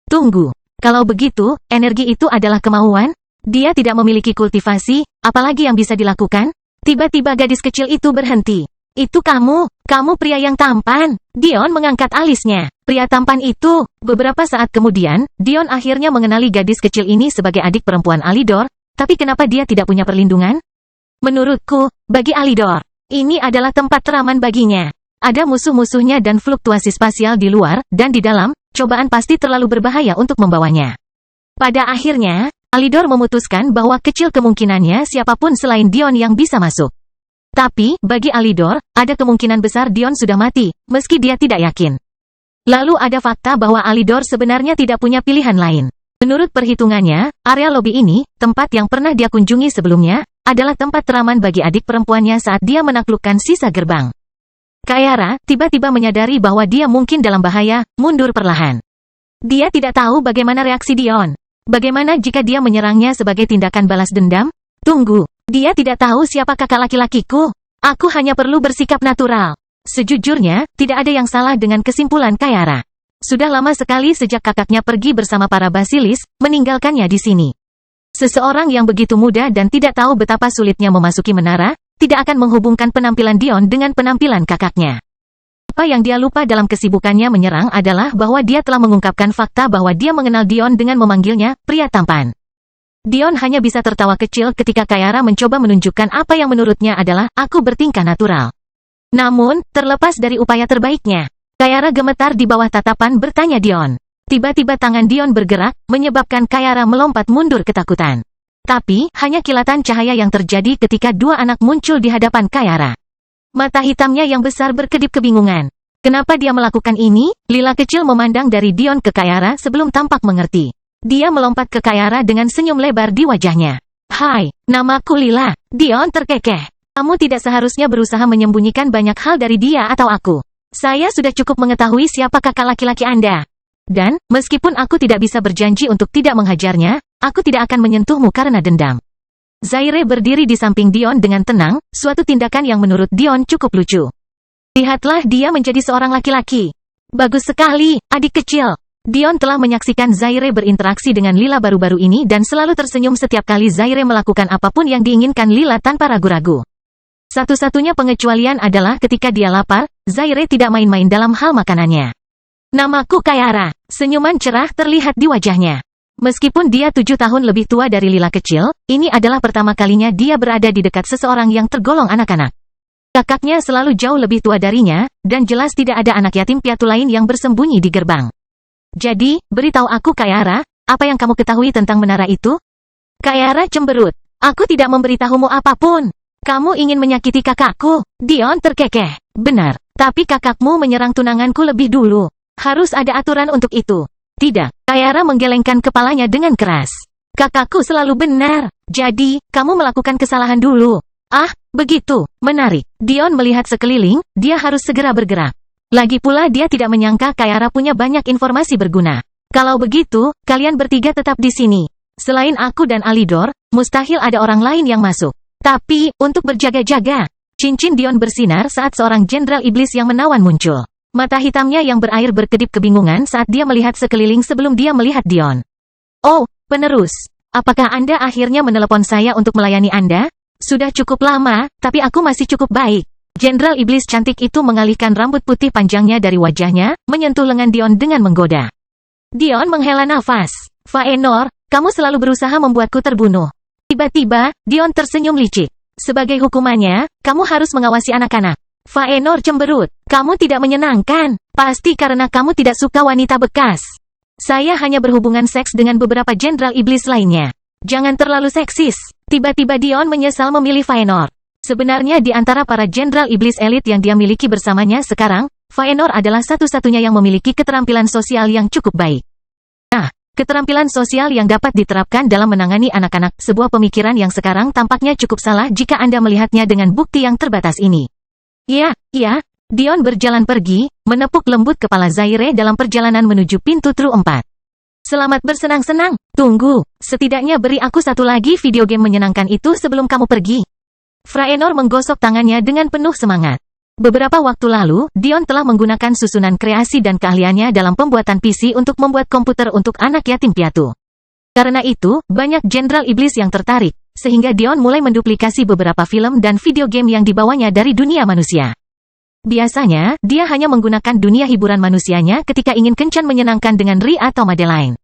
Tunggu, kalau begitu, energi itu adalah kemauan? Dia tidak memiliki kultivasi, apalagi yang bisa dilakukan? Tiba-tiba gadis kecil itu berhenti. Itu kamu pria yang tampan. Dion mengangkat alisnya. Pria tampan itu. Beberapa saat kemudian, Dion akhirnya mengenali gadis kecil ini sebagai adik perempuan Alidor. Tapi kenapa dia tidak punya perlindungan? Menurutku, bagi Alidor, ini adalah tempat teraman baginya. Ada musuh-musuhnya dan fluktuasi spasial di luar, dan di dalam, cobaan pasti terlalu berbahaya untuk membawanya. Pada akhirnya, Alidor memutuskan bahwa kecil kemungkinannya siapapun selain Dion yang bisa masuk. Tapi, bagi Alidor, ada kemungkinan besar Dion sudah mati, meski dia tidak yakin. Lalu ada fakta bahwa Alidor sebenarnya tidak punya pilihan lain. Menurut perhitungannya, area lobi ini, tempat yang pernah dia kunjungi sebelumnya, adalah tempat teraman bagi adik perempuannya saat dia menaklukkan sisa gerbang. Kayara tiba-tiba menyadari bahwa dia mungkin dalam bahaya, mundur perlahan. Dia tidak tahu bagaimana reaksi Dion. Bagaimana jika dia menyerangnya sebagai tindakan balas dendam? Tunggu, dia tidak tahu siapa kakak laki-lakiku. Aku hanya perlu bersikap natural. Sejujurnya, tidak ada yang salah dengan kesimpulan Kayara. Sudah lama sekali sejak kakaknya pergi bersama para basilis, meninggalkannya di sini. Seseorang yang begitu muda dan tidak tahu betapa sulitnya memasuki menara, tidak akan menghubungkan penampilan Dion dengan penampilan kakaknya. Apa yang dia lupa dalam kesibukannya menyerang adalah bahwa dia telah mengungkapkan fakta bahwa dia mengenal Dion dengan memanggilnya pria tampan. Dion hanya bisa tertawa kecil ketika Kayara mencoba menunjukkan apa yang menurutnya adalah aku bertingkah natural. Namun, terlepas dari upaya terbaiknya, Kayara gemetar di bawah tatapan bertanya Dion. Tiba-tiba tangan Dion bergerak, menyebabkan Kayara melompat mundur ketakutan. Tapi, hanya kilatan cahaya yang terjadi ketika 2 anak muncul di hadapan Kayara. Mata hitamnya yang besar berkedip kebingungan. Kenapa dia melakukan ini? Lila kecil memandang dari Dion ke Kayara sebelum tampak mengerti. Dia melompat ke Kayara dengan senyum lebar di wajahnya. Hai, namaku Lila. Dion terkekeh. Kamu tidak seharusnya berusaha menyembunyikan banyak hal dari dia atau aku. Saya sudah cukup mengetahui siapa kakak laki-laki Anda. Dan, meskipun aku tidak bisa berjanji untuk tidak menghajarnya, aku tidak akan menyentuhmu karena dendam. Zaire berdiri di samping Dion dengan tenang, suatu tindakan yang menurut Dion cukup lucu. Lihatlah dia menjadi seorang laki-laki. Bagus sekali, adik kecil. Dion telah menyaksikan Zaire berinteraksi dengan Lila baru-baru ini dan selalu tersenyum setiap kali Zaire melakukan apapun yang diinginkan Lila tanpa ragu-ragu. Satu-satunya pengecualian adalah ketika dia lapar, Zaire tidak main-main dalam hal makanannya. Namaku Kayara. Senyuman cerah terlihat di wajahnya. Meskipun dia 7 tahun lebih tua dari Lila kecil, ini adalah pertama kalinya dia berada di dekat seseorang yang tergolong anak-anak. Kakaknya selalu jauh lebih tua darinya, dan jelas tidak ada anak yatim piatu lain yang bersembunyi di gerbang. Jadi, beritahu aku Kayara, apa yang kamu ketahui tentang menara itu? Kayara cemberut. Aku tidak memberitahumu apapun. Kamu ingin menyakiti kakakku. Dion terkekeh. Benar, tapi kakakmu menyerang tunanganku lebih dulu. Harus ada aturan untuk itu. Tidak, Kayara menggelengkan kepalanya dengan keras. Kakakku selalu benar. Jadi, kamu melakukan kesalahan dulu. Ah, begitu. Menarik. Dion melihat sekeliling, dia harus segera bergerak. Lagi pula dia tidak menyangka Kayara punya banyak informasi berguna. Kalau begitu, kalian bertiga tetap di sini. Selain aku dan Alidor, mustahil ada orang lain yang masuk. Tapi, untuk berjaga-jaga. Cincin Dion bersinar saat seorang jenderal iblis yang menawan muncul. Mata hitamnya yang berair berkedip kebingungan saat dia melihat sekeliling sebelum dia melihat Dion. Oh, penerus. Apakah Anda akhirnya menelepon saya untuk melayani Anda? Sudah cukup lama, tapi aku masih cukup baik. Jenderal iblis cantik itu mengalihkan rambut putih panjangnya dari wajahnya, menyentuh lengan Dion dengan menggoda. Dion menghela nafas. Faenor, kamu selalu berusaha membuatku terbunuh. Tiba-tiba, Dion tersenyum licik. Sebagai hukumannya, kamu harus mengawasi anak-anak. Faenor cemberut. Kamu tidak menyenangkan. Pasti karena kamu tidak suka wanita bekas. Saya hanya berhubungan seks dengan beberapa jenderal iblis lainnya. Jangan terlalu seksis. Tiba-tiba Dion menyesal memilih Faenor. Sebenarnya di antara para jenderal iblis elit yang dia miliki bersamanya sekarang, Faenor adalah satu-satunya yang memiliki keterampilan sosial yang cukup baik. Nah, keterampilan sosial yang dapat diterapkan dalam menangani anak-anak, sebuah pemikiran yang sekarang tampaknya cukup salah jika Anda melihatnya dengan bukti yang terbatas ini. Iya. Dion berjalan pergi, menepuk lembut kepala Zaire dalam perjalanan menuju pintu True 4. Selamat bersenang-senang. Tunggu, setidaknya beri aku satu lagi video game menyenangkan itu sebelum kamu pergi. Faenor menggosok tangannya dengan penuh semangat. Beberapa waktu lalu, Dion telah menggunakan susunan kreasi dan keahliannya dalam pembuatan PC untuk membuat komputer untuk anak yatim piatu. Karena itu, banyak jenderal iblis yang tertarik, sehingga Dion mulai menduplikasi beberapa film dan video game yang dibawanya dari dunia manusia. Biasanya, dia hanya menggunakan dunia hiburan manusianya ketika ingin kencan menyenangkan dengan Ri atau Madeline.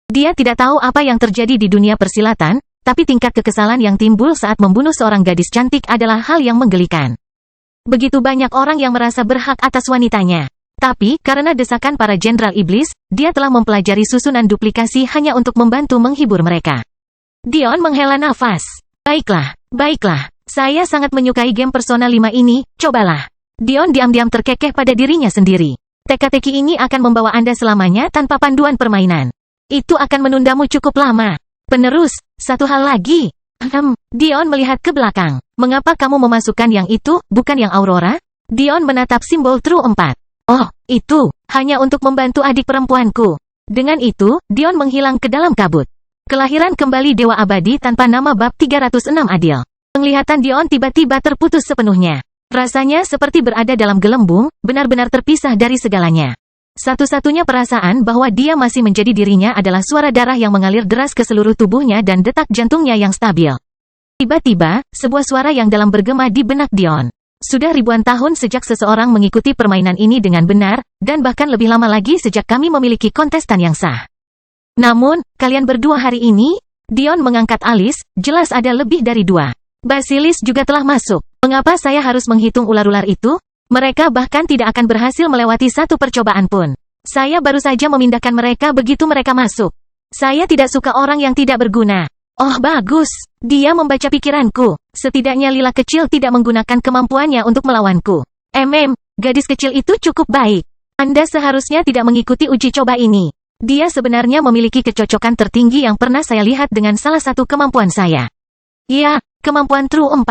Dia tidak tahu apa yang terjadi di dunia persilatan, tapi tingkat kekesalan yang timbul saat membunuh seorang gadis cantik adalah hal yang menggelikan. Begitu banyak orang yang merasa berhak atas wanitanya. Tapi, karena desakan para jenderal iblis, dia telah mempelajari susunan duplikasi hanya untuk membantu menghibur mereka. Dion menghela nafas. Baiklah. Saya sangat menyukai game Persona 5 ini, cobalah. Dion diam-diam terkekeh pada dirinya sendiri. Teka-teki ini akan membawa Anda selamanya tanpa panduan permainan. Itu akan menundamu cukup lama. Penerus, satu hal lagi. Dion melihat ke belakang. Mengapa kamu memasukkan yang itu, bukan yang Aurora? Dion menatap simbol True 4. Oh, itu hanya untuk membantu adik perempuanku. Dengan itu, Dion menghilang ke dalam kabut. Kelahiran kembali Dewa Abadi tanpa nama bab 306 Adil. Penglihatan Dion tiba-tiba terputus sepenuhnya. Rasanya seperti berada dalam gelembung, benar-benar terpisah dari segalanya. Satu-satunya perasaan bahwa dia masih menjadi dirinya adalah suara darah yang mengalir deras ke seluruh tubuhnya dan detak jantungnya yang stabil. Tiba-tiba, sebuah suara yang dalam bergema di benak Dion. Sudah ribuan tahun sejak seseorang mengikuti permainan ini dengan benar, dan bahkan lebih lama lagi sejak kami memiliki kontestan yang sah. Namun, kalian berdua hari ini? Dion mengangkat alis, jelas ada lebih dari 2. Basilis juga telah masuk. Mengapa saya harus menghitung ular-ular itu? Mereka bahkan tidak akan berhasil melewati satu percobaan pun. Saya baru saja memindahkan mereka begitu mereka masuk. Saya tidak suka orang yang tidak berguna. Oh bagus, dia membaca pikiranku. Setidaknya Lila kecil tidak menggunakan kemampuannya untuk melawanku. Gadis kecil itu cukup baik. Anda seharusnya tidak mengikuti uji coba ini. Dia sebenarnya memiliki kecocokan tertinggi yang pernah saya lihat dengan salah satu kemampuan saya. Ya, kemampuan True 4.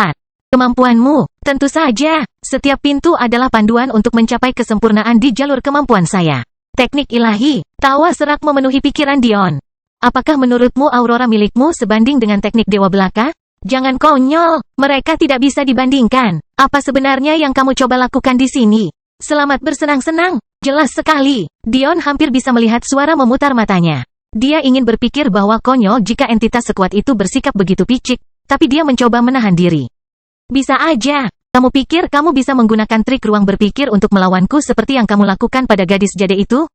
Kemampuanmu, tentu saja. Setiap pintu adalah panduan untuk mencapai kesempurnaan di jalur kemampuan saya. Teknik ilahi, tawa serak memenuhi pikiran Dion. Apakah menurutmu Aurora milikmu sebanding dengan teknik Dewa Belaka? Jangan konyol, mereka tidak bisa dibandingkan. Apa sebenarnya yang kamu coba lakukan di sini? Selamat bersenang-senang, jelas sekali. Dion hampir bisa melihat suara memutar matanya. Dia ingin berpikir bahwa konyol jika entitas sekuat itu bersikap begitu picik, tapi dia mencoba menahan diri. Bisa aja. Kamu pikir kamu bisa menggunakan trik ruang berpikir untuk melawanku seperti yang kamu lakukan pada gadis jade itu?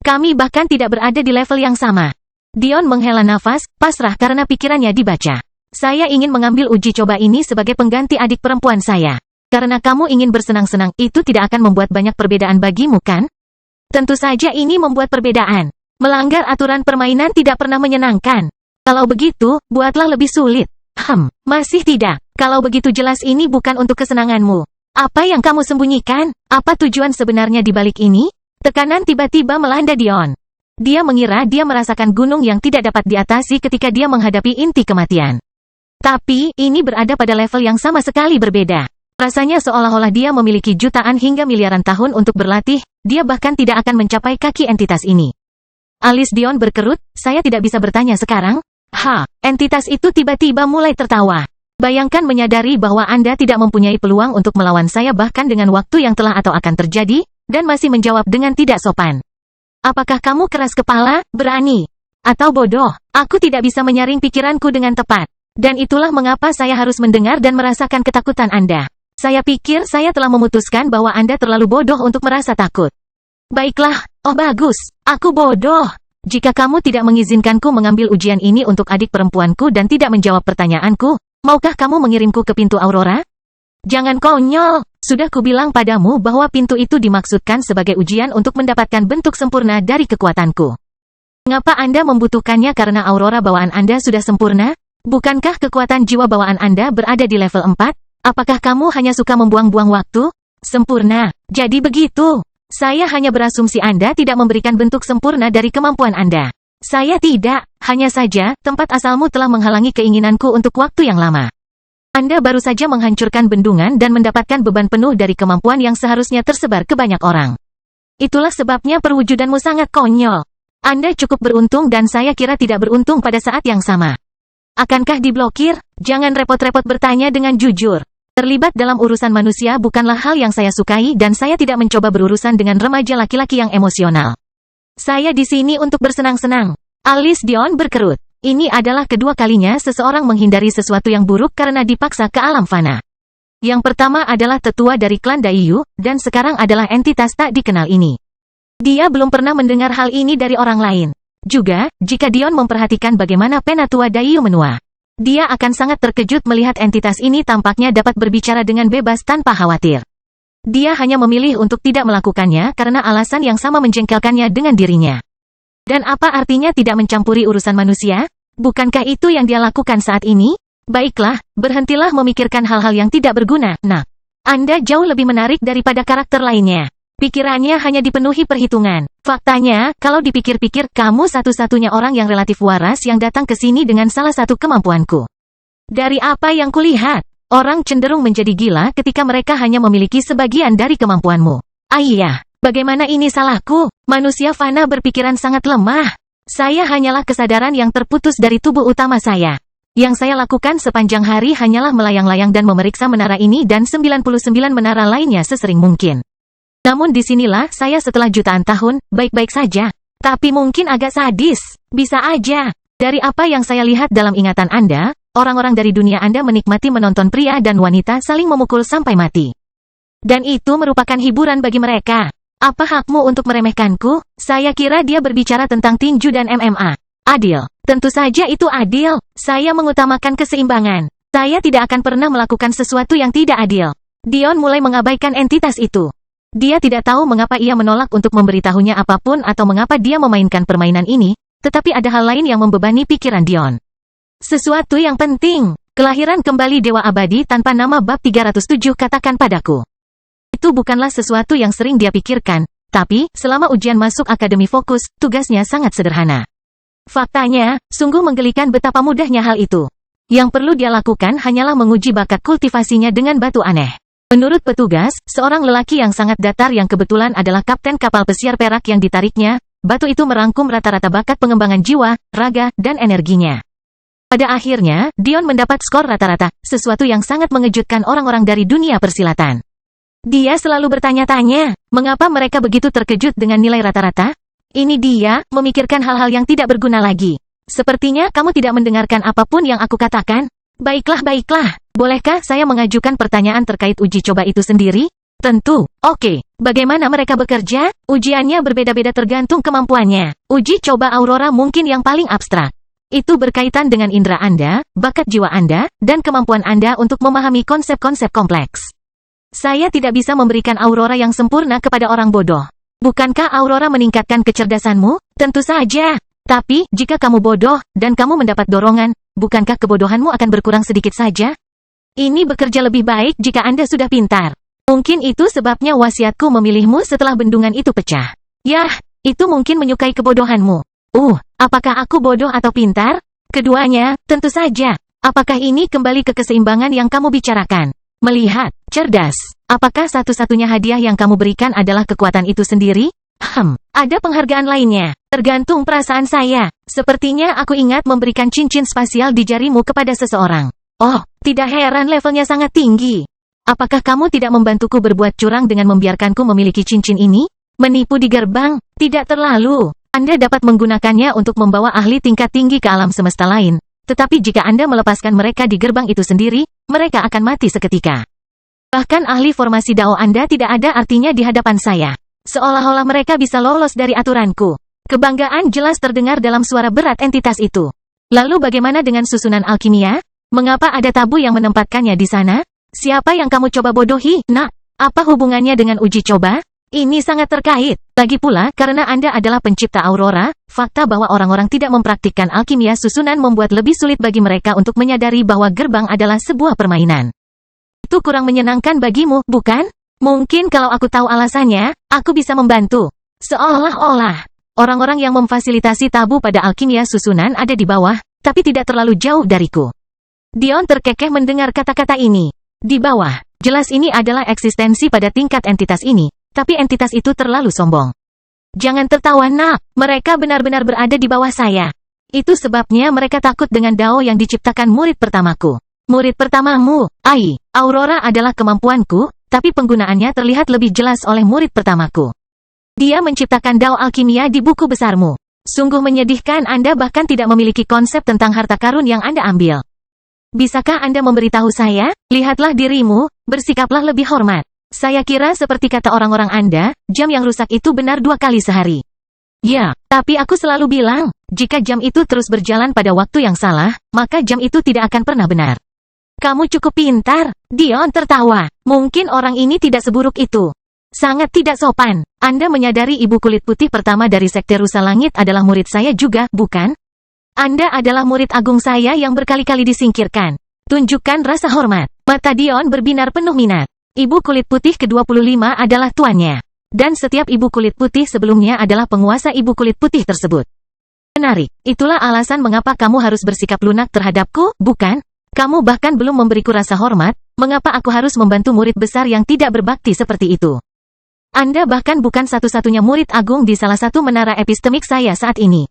Kami bahkan tidak berada di level yang sama. Dion menghela nafas, pasrah karena pikirannya dibaca. Saya ingin mengambil uji coba ini sebagai pengganti adik perempuan saya. Karena kamu ingin bersenang-senang, itu tidak akan membuat banyak perbedaan bagimu, kan? Tentu saja ini membuat perbedaan. Melanggar aturan permainan tidak pernah menyenangkan. Kalau begitu, buatlah lebih sulit. Masih tidak. Kalau begitu jelas ini bukan untuk kesenanganmu. Apa yang kamu sembunyikan? Apa tujuan sebenarnya di balik ini? Tekanan tiba-tiba melanda Dion. Dia mengira dia merasakan gunung yang tidak dapat diatasi ketika dia menghadapi inti kematian. Tapi, ini berada pada level yang sama sekali berbeda. Rasanya seolah-olah dia memiliki jutaan hingga miliaran tahun untuk berlatih, dia bahkan tidak akan mencapai kaki entitas ini. Alis Dion berkerut, saya tidak bisa bertanya sekarang. Entitas itu tiba-tiba mulai tertawa. Bayangkan menyadari bahwa Anda tidak mempunyai peluang untuk melawan saya bahkan dengan waktu yang telah atau akan terjadi, dan masih menjawab dengan tidak sopan. Apakah kamu keras kepala, berani, atau bodoh? Aku tidak bisa menyaring pikiranku dengan tepat. Dan itulah mengapa saya harus mendengar dan merasakan ketakutan Anda. Saya pikir saya telah memutuskan bahwa Anda terlalu bodoh untuk merasa takut. Baiklah, bagus, aku bodoh. Jika kamu tidak mengizinkanku mengambil ujian ini untuk adik perempuanku dan tidak menjawab pertanyaanku, maukah kamu mengirimku ke pintu Aurora? Jangan konyol, sudah kubilang padamu bahwa pintu itu dimaksudkan sebagai ujian untuk mendapatkan bentuk sempurna dari kekuatanku. Mengapa Anda membutuhkannya karena Aurora bawaan Anda sudah sempurna? Bukankah kekuatan jiwa bawaan Anda berada di level 4? Apakah kamu hanya suka membuang-buang waktu? Sempurna. Jadi begitu. Saya hanya berasumsi Anda tidak memberikan bentuk sempurna dari kemampuan Anda. Saya tidak. Hanya saja, tempat asalmu telah menghalangi keinginanku untuk waktu yang lama. Anda baru saja menghancurkan bendungan dan mendapatkan beban penuh dari kemampuan yang seharusnya tersebar ke banyak orang. Itulah sebabnya perwujudanmu sangat konyol. Anda cukup beruntung dan saya kira tidak beruntung pada saat yang sama. Akankah diblokir? Jangan repot-repot bertanya dengan jujur. Terlibat dalam urusan manusia bukanlah hal yang saya sukai dan saya tidak mencoba berurusan dengan remaja laki-laki yang emosional. Saya di sini untuk bersenang-senang. Alis Dion berkerut. Ini adalah kedua kalinya seseorang menghindari sesuatu yang buruk karena dipaksa ke alam fana. Yang pertama adalah tetua dari klan Daiyu, dan sekarang adalah entitas tak dikenal ini. Dia belum pernah mendengar hal ini dari orang lain. Juga, jika Dion memperhatikan bagaimana penatua Daiyu menua, dia akan sangat terkejut melihat entitas ini tampaknya dapat berbicara dengan bebas tanpa khawatir. Dia hanya memilih untuk tidak melakukannya karena alasan yang sama menjengkelkannya dengan dirinya. Dan apa artinya tidak mencampuri urusan manusia? Bukankah itu yang dia lakukan saat ini? Baiklah, berhentilah memikirkan hal-hal yang tidak berguna, nak. Anda jauh lebih menarik daripada karakter lainnya. Pikirannya hanya dipenuhi perhitungan. Faktanya, kalau dipikir-pikir, kamu satu-satunya orang yang relatif waras yang datang ke sini dengan salah satu kemampuanku. Dari apa yang kulihat, orang cenderung menjadi gila ketika mereka hanya memiliki sebagian dari kemampuanmu. Ayah, bagaimana ini salahku? Manusia fana berpikiran sangat lemah. Saya hanyalah kesadaran yang terputus dari tubuh utama saya. Yang saya lakukan sepanjang hari hanyalah melayang-layang dan memeriksa menara ini dan 99 menara lainnya sesering mungkin. Namun disinilah saya setelah jutaan tahun, baik-baik saja. Tapi mungkin agak sadis. Bisa aja. Dari apa yang saya lihat dalam ingatan Anda, orang-orang dari dunia Anda menikmati menonton pria dan wanita saling memukul sampai mati. Dan itu merupakan hiburan bagi mereka. Apa hakmu untuk meremehkanku? Saya kira dia berbicara tentang tinju dan MMA. Adil. Tentu saja itu adil. Saya mengutamakan keseimbangan. Saya tidak akan pernah melakukan sesuatu yang tidak adil. Dion mulai mengabaikan entitas itu. Dia tidak tahu mengapa ia menolak untuk memberitahunya apapun atau mengapa dia memainkan permainan ini, tetapi ada hal lain yang membebani pikiran Dion. Sesuatu yang penting. Kelahiran kembali Dewa Abadi tanpa nama bab 307 katakan padaku. Itu bukanlah sesuatu yang sering dia pikirkan, tapi, selama ujian masuk Akademi Fokus, tugasnya sangat sederhana. Faktanya, sungguh menggelikan betapa mudahnya hal itu. Yang perlu dia lakukan hanyalah menguji bakat kultivasinya dengan batu aneh. Menurut petugas, seorang lelaki yang sangat datar yang kebetulan adalah kapten kapal pesiar perak yang ditariknya, batu itu merangkum rata-rata bakat pengembangan jiwa, raga, dan energinya. Pada akhirnya, Dion mendapat skor rata-rata, sesuatu yang sangat mengejutkan orang-orang dari dunia persilatan. Dia selalu bertanya-tanya, mengapa mereka begitu terkejut dengan nilai rata-rata? Ini dia, memikirkan hal-hal yang tidak berguna lagi. Sepertinya kamu tidak mendengarkan apapun yang aku katakan. Baiklah. Bolehkah saya mengajukan pertanyaan terkait uji coba itu sendiri? Tentu. Oke. Bagaimana mereka bekerja? Ujiannya berbeda-beda tergantung kemampuannya. Uji coba Aurora mungkin yang paling abstrak. Itu berkaitan dengan indera Anda, bakat jiwa Anda, dan kemampuan Anda untuk memahami konsep-konsep kompleks. Saya tidak bisa memberikan aurora yang sempurna kepada orang bodoh. Bukankah aurora meningkatkan kecerdasanmu? Tentu saja. Tapi, jika kamu bodoh, dan kamu mendapat dorongan, bukankah kebodohanmu akan berkurang sedikit saja? Ini bekerja lebih baik jika Anda sudah pintar. Mungkin itu sebabnya wasiatku memilihmu setelah bendungan itu pecah. Yah, itu mungkin menyukai kebodohanmu. Apakah aku bodoh atau pintar? Keduanya, tentu saja. Apakah ini kembali ke keseimbangan yang kamu bicarakan? Melihat, cerdas. Apakah satu-satunya hadiah yang kamu berikan adalah kekuatan itu sendiri? Ada penghargaan lainnya. Tergantung perasaan saya. Sepertinya aku ingat memberikan cincin spasial di jarimu kepada seseorang. Oh, tidak heran levelnya sangat tinggi. Apakah kamu tidak membantuku berbuat curang dengan membiarkanku memiliki cincin ini? Menipu di gerbang? Tidak terlalu. Anda dapat menggunakannya untuk membawa ahli tingkat tinggi ke alam semesta lain. Tetapi jika Anda melepaskan mereka di gerbang itu sendiri, mereka akan mati seketika. Bahkan ahli formasi Dao Anda tidak ada artinya di hadapan saya. Seolah-olah mereka bisa lolos dari aturanku. Kebanggaan jelas terdengar dalam suara berat entitas itu. Lalu bagaimana dengan susunan alkimia? Mengapa ada tabu yang menempatkannya di sana? Siapa yang kamu coba bodohi, nak? Apa hubungannya dengan uji coba? Ini sangat terkait. Lagi pula, karena Anda adalah pencipta aurora, fakta bahwa orang-orang tidak mempraktikkan alkimia susunan membuat lebih sulit bagi mereka untuk menyadari bahwa gerbang adalah sebuah permainan. Itu kurang menyenangkan bagimu, bukan? Mungkin kalau aku tahu alasannya, aku bisa membantu. Seolah-olah, orang-orang yang memfasilitasi tabu pada alkimia susunan ada di bawah, tapi tidak terlalu jauh dariku. Dion terkekeh mendengar kata-kata ini. Di bawah, jelas ini adalah eksistensi pada tingkat entitas ini. Tapi entitas itu terlalu sombong. Jangan tertawa, nak. Mereka benar-benar berada di bawah saya. Itu sebabnya mereka takut dengan Dao yang diciptakan murid pertamaku. Murid pertamamu, Aurora adalah kemampuanku, tapi penggunaannya terlihat lebih jelas oleh murid pertamaku. Dia menciptakan Dao alkimia di buku besarmu. Sungguh menyedihkan Anda bahkan tidak memiliki konsep tentang harta karun yang Anda ambil. Bisakah Anda memberitahu saya? Lihatlah dirimu, bersikaplah lebih hormat. Saya kira seperti kata orang-orang Anda, jam yang rusak itu benar 2 kali sehari. Ya, tapi aku selalu bilang, jika jam itu terus berjalan pada waktu yang salah, maka jam itu tidak akan pernah benar. Kamu cukup pintar. Dion tertawa. Mungkin orang ini tidak seburuk itu. Sangat tidak sopan. Anda menyadari ibu kulit putih pertama dari Sekte Rusa Langit adalah murid saya juga, bukan? Anda adalah murid agung saya yang berkali-kali disingkirkan. Tunjukkan rasa hormat. Mata Dion berbinar penuh minat. Ibu kulit putih ke-25 adalah tuannya. Dan setiap ibu kulit putih sebelumnya adalah penguasa ibu kulit putih tersebut. Menarik. Itulah alasan mengapa kamu harus bersikap lunak terhadapku, bukan? Kamu bahkan belum memberiku rasa hormat, mengapa aku harus membantu murid besar yang tidak berbakti seperti itu? Anda bahkan bukan satu-satunya murid agung di salah satu menara epistemik saya saat ini.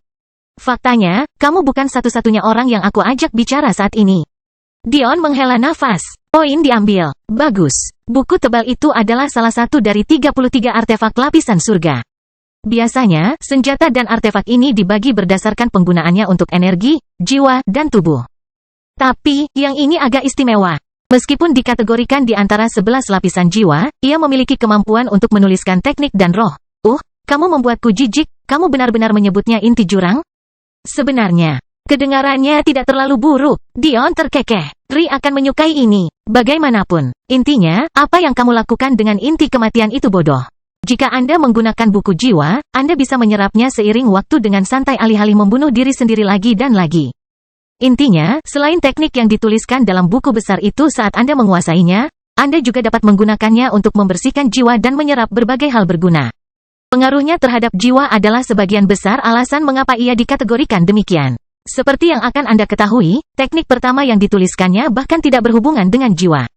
Faktanya, kamu bukan satu-satunya orang yang aku ajak bicara saat ini. Dion menghela nafas. Poin diambil. Bagus. Buku tebal itu adalah salah satu dari 33 artefak lapisan surga. Biasanya, senjata dan artefak ini dibagi berdasarkan penggunaannya untuk energi, jiwa, dan tubuh. Tapi, yang ini agak istimewa. Meskipun dikategorikan di antara 11 lapisan jiwa, ia memiliki kemampuan untuk menuliskan teknik dan roh. Kamu membuatku jijik, kamu benar-benar menyebutnya inti jurang? Sebenarnya, kedengarannya tidak terlalu buruk. Dion terkekeh. Ri akan menyukai ini. Bagaimanapun, intinya, apa yang kamu lakukan dengan inti kematian itu bodoh. Jika Anda menggunakan buku jiwa, Anda bisa menyerapnya seiring waktu dengan santai alih-alih membunuh diri sendiri lagi dan lagi. Intinya, selain teknik yang dituliskan dalam buku besar itu saat Anda menguasainya, Anda juga dapat menggunakannya untuk membersihkan jiwa dan menyerap berbagai hal berguna. Pengaruhnya terhadap jiwa adalah sebagian besar alasan mengapa ia dikategorikan demikian. Seperti yang akan Anda ketahui, teknik pertama yang dituliskannya bahkan tidak berhubungan dengan jiwa.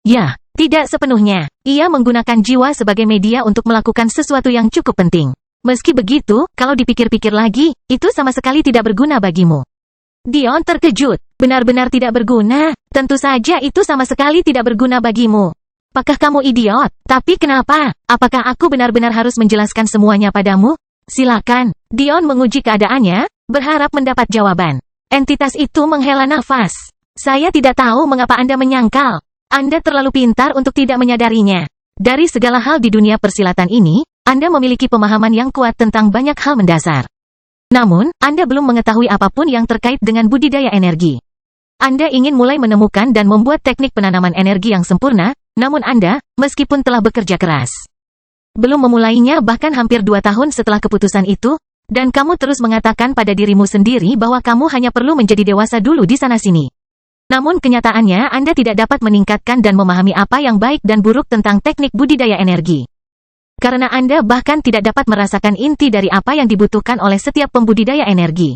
Ya, tidak sepenuhnya. Ia menggunakan jiwa sebagai media untuk melakukan sesuatu yang cukup penting. Meski begitu, kalau dipikir-pikir lagi, itu sama sekali tidak berguna bagimu. Dion terkejut. Benar-benar tidak berguna. Tentu saja itu sama sekali tidak berguna bagimu. Apakah kamu idiot? Tapi kenapa? Apakah aku benar-benar harus menjelaskan semuanya padamu? Silakan. Dion menguji keadaannya, berharap mendapat jawaban. Entitas itu menghela nafas. Saya tidak tahu mengapa Anda menyangkal. Anda terlalu pintar untuk tidak menyadarinya. Dari segala hal di dunia persilatan ini, Anda memiliki pemahaman yang kuat tentang banyak hal mendasar. Namun, Anda belum mengetahui apapun yang terkait dengan budidaya energi. Anda ingin mulai menemukan dan membuat teknik penanaman energi yang sempurna, Namun Anda, meskipun telah bekerja keras, belum memulainya bahkan hampir 2 tahun setelah keputusan itu, dan kamu terus mengatakan pada dirimu sendiri bahwa kamu hanya perlu menjadi dewasa dulu di sana-sini. Namun kenyataannya Anda tidak dapat meningkatkan dan memahami apa yang baik dan buruk tentang teknik budidaya energi. Karena Anda bahkan tidak dapat merasakan inti dari apa yang dibutuhkan oleh setiap pembudidaya energi.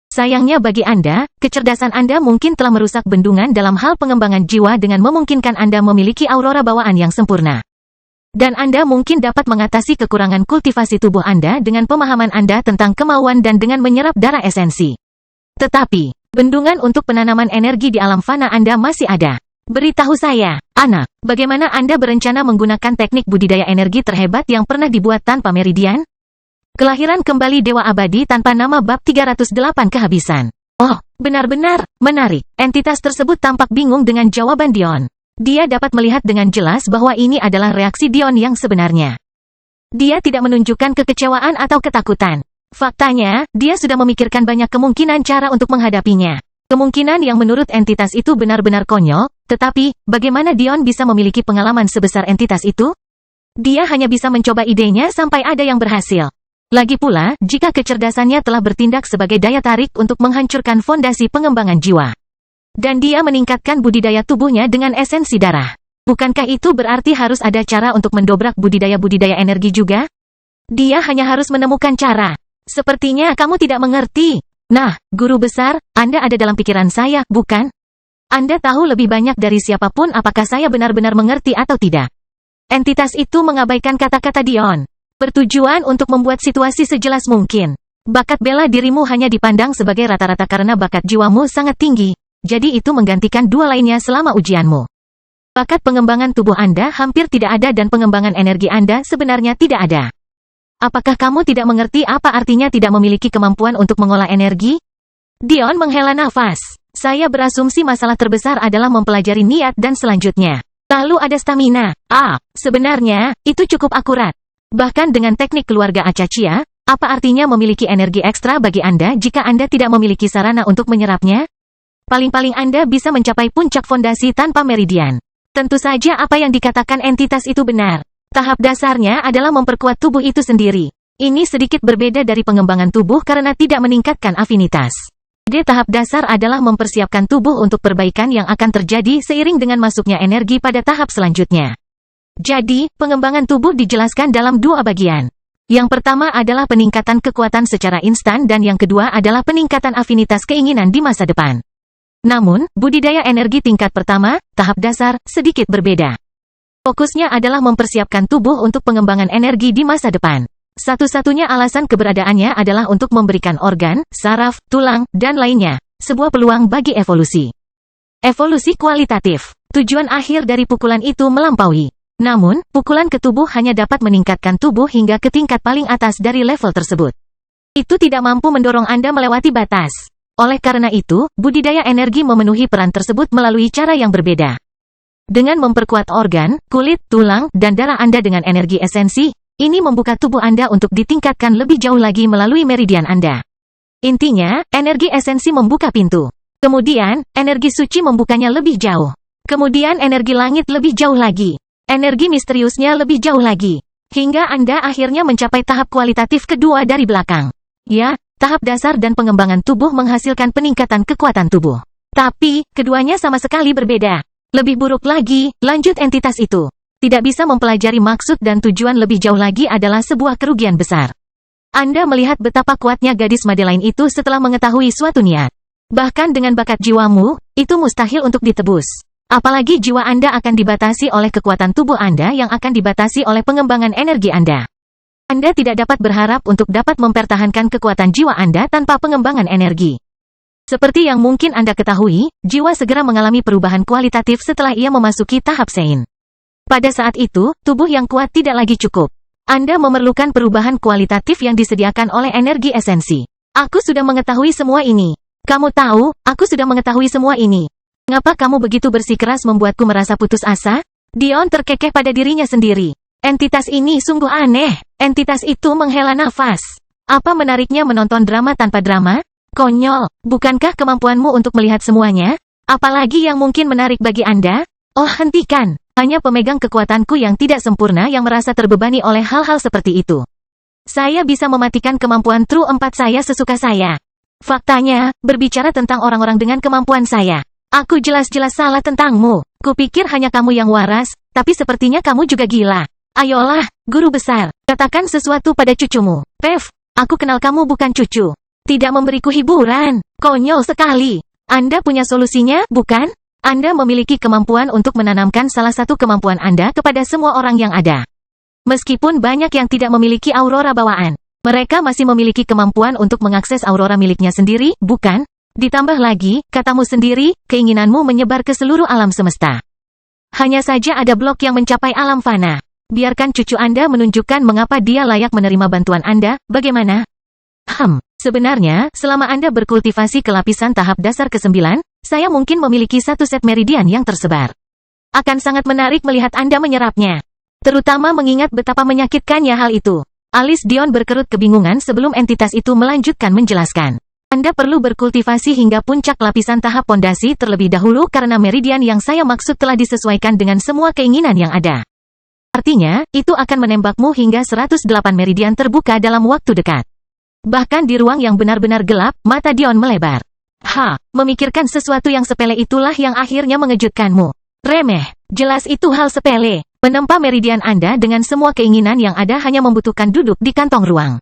Sayangnya bagi Anda, kecerdasan Anda mungkin telah merusak bendungan dalam hal pengembangan jiwa dengan memungkinkan Anda memiliki aurora bawaan yang sempurna. Dan Anda mungkin dapat mengatasi kekurangan kultivasi tubuh Anda dengan pemahaman Anda tentang kemauan dan dengan menyerap darah esensi. Tetapi, bendungan untuk penanaman energi di alam fana Anda masih ada. Beritahu saya, anak, bagaimana Anda berencana menggunakan teknik budidaya energi terhebat yang pernah dibuat tanpa meridian? Kelahiran kembali Dewa Abadi tanpa nama bab 308 kehabisan. Oh, benar-benar menarik. Entitas tersebut tampak bingung dengan jawaban Dion. Dia dapat melihat dengan jelas bahwa ini adalah reaksi Dion yang sebenarnya. Dia tidak menunjukkan kekecewaan atau ketakutan. Faktanya, dia sudah memikirkan banyak kemungkinan cara untuk menghadapinya. Kemungkinan yang menurut entitas itu benar-benar konyol, tetapi, bagaimana Dion bisa memiliki pengalaman sebesar entitas itu? Dia hanya bisa mencoba idenya sampai ada yang berhasil. Lagi pula, jika kecerdasannya telah bertindak sebagai daya tarik untuk menghancurkan fondasi pengembangan jiwa. Dan dia meningkatkan budidaya tubuhnya dengan esensi darah. Bukankah itu berarti harus ada cara untuk mendobrak budidaya-budidaya energi juga? Dia hanya harus menemukan cara. Sepertinya kamu tidak mengerti. Nah, guru besar, Anda ada dalam pikiran saya, bukan? Anda tahu lebih banyak dari siapapun apakah saya benar-benar mengerti atau tidak. Entitas itu mengabaikan kata-kata Dion. Bertujuan untuk membuat situasi sejelas mungkin. Bakat bela dirimu hanya dipandang sebagai rata-rata karena bakat jiwamu sangat tinggi, jadi itu menggantikan 2 lainnya selama ujianmu. Bakat pengembangan tubuh Anda hampir tidak ada dan pengembangan energi Anda sebenarnya tidak ada. Apakah kamu tidak mengerti apa artinya tidak memiliki kemampuan untuk mengolah energi? Dion menghela nafas. Saya berasumsi masalah terbesar adalah mempelajari niat dan selanjutnya. Lalu ada stamina. Sebenarnya, itu cukup akurat. Bahkan dengan teknik keluarga Acaccia, apa artinya memiliki energi ekstra bagi Anda jika Anda tidak memiliki sarana untuk menyerapnya? Paling-paling Anda bisa mencapai puncak fondasi tanpa meridian. Tentu saja apa yang dikatakan entitas itu benar. Tahap dasarnya adalah memperkuat tubuh itu sendiri. Ini sedikit berbeda dari pengembangan tubuh karena tidak meningkatkan afinitas. Tahap dasar adalah mempersiapkan tubuh untuk perbaikan yang akan terjadi seiring dengan masuknya energi pada tahap selanjutnya. Jadi, pengembangan tubuh dijelaskan dalam 2 bagian. Yang pertama adalah peningkatan kekuatan secara instan dan yang kedua adalah peningkatan afinitas keinginan di masa depan. Namun, budidaya energi tingkat pertama, tahap dasar, sedikit berbeda. Fokusnya adalah mempersiapkan tubuh untuk pengembangan energi di masa depan. Satu-satunya alasan keberadaannya adalah untuk memberikan organ, saraf, tulang, dan lainnya, sebuah peluang bagi evolusi. Evolusi kualitatif. Tujuan akhir dari pukulan itu melampaui. Namun, pukulan ke tubuh hanya dapat meningkatkan tubuh hingga ke tingkat paling atas dari level tersebut. Itu tidak mampu mendorong Anda melewati batas. Oleh karena itu, budidaya energi memenuhi peran tersebut melalui cara yang berbeda. Dengan memperkuat organ, kulit, tulang, dan darah Anda dengan energi esensi, ini membuka tubuh Anda untuk ditingkatkan lebih jauh lagi melalui meridian Anda. Intinya, energi esensi membuka pintu. Kemudian, energi suci membukanya lebih jauh. Kemudian energi langit lebih jauh lagi. Energi misteriusnya lebih jauh lagi. Hingga Anda akhirnya mencapai tahap kualitatif kedua dari belakang. Ya, tahap dasar dan pengembangan tubuh menghasilkan peningkatan kekuatan tubuh. Tapi, keduanya sama sekali berbeda. Lebih buruk lagi, lanjut entitas itu. Tidak bisa mempelajari maksud dan tujuan lebih jauh lagi adalah sebuah kerugian besar. Anda melihat betapa kuatnya gadis Madeline itu setelah mengetahui suatu niat. Bahkan dengan bakat jiwamu, itu mustahil untuk ditebus. Apalagi jiwa Anda akan dibatasi oleh kekuatan tubuh Anda yang akan dibatasi oleh pengembangan energi Anda. Anda tidak dapat berharap untuk dapat mempertahankan kekuatan jiwa Anda tanpa pengembangan energi. Seperti yang mungkin Anda ketahui, jiwa segera mengalami perubahan kualitatif setelah ia memasuki tahap Sein. Pada saat itu, tubuh yang kuat tidak lagi cukup. Anda memerlukan perubahan kualitatif yang disediakan oleh energi esensi. Aku sudah mengetahui semua ini. Kamu tahu, aku sudah mengetahui semua ini. Ngapa kamu begitu bersikeras membuatku merasa putus asa? Dion terkekeh pada dirinya sendiri. Entitas ini sungguh aneh. Entitas itu menghela nafas. Apa menariknya menonton drama tanpa drama? Konyol, bukankah kemampuanmu untuk melihat semuanya? Apalagi yang mungkin menarik bagi Anda? Oh hentikan, hanya pemegang kekuatanku yang tidak sempurna yang merasa terbebani oleh hal-hal seperti itu. Saya bisa mematikan kemampuan True 4 saya sesuka saya. Faktanya, berbicara tentang orang-orang dengan kemampuan saya, aku jelas-jelas salah tentangmu. Kupikir hanya kamu yang waras, tapi sepertinya kamu juga gila. Ayolah, guru besar, katakan sesuatu pada cucumu. Pev, aku kenal kamu bukan cucu. Tidak memberiku hiburan. Konyol sekali. Anda punya solusinya, bukan? Anda memiliki kemampuan untuk menanamkan salah satu kemampuan Anda kepada semua orang yang ada. Meskipun banyak yang tidak memiliki aurora bawaan, mereka masih memiliki kemampuan untuk mengakses aurora miliknya sendiri, bukan? Ditambah lagi, katamu sendiri, keinginanmu menyebar ke seluruh alam semesta. Hanya saja ada blok yang mencapai alam fana. Biarkan cucu Anda menunjukkan mengapa dia layak menerima bantuan Anda, bagaimana? Sebenarnya, selama Anda berkultivasi ke lapisan tahap dasar ke-9, saya mungkin memiliki satu set meridian yang tersebar. Akan sangat menarik melihat Anda menyerapnya. Terutama mengingat betapa menyakitkannya hal itu. Alis Dion berkerut kebingungan sebelum entitas itu melanjutkan menjelaskan. Anda perlu berkultivasi hingga puncak lapisan tahap pondasi terlebih dahulu karena meridian yang saya maksud telah disesuaikan dengan semua keinginan yang ada. Artinya, itu akan menembakmu hingga 108 meridian terbuka dalam waktu dekat. Bahkan di ruang yang benar-benar gelap, mata Dion melebar. Memikirkan sesuatu yang sepele itulah yang akhirnya mengejutkanmu. Remeh, jelas itu hal sepele. Menempa meridian Anda dengan semua keinginan yang ada hanya membutuhkan duduk di kantong ruang.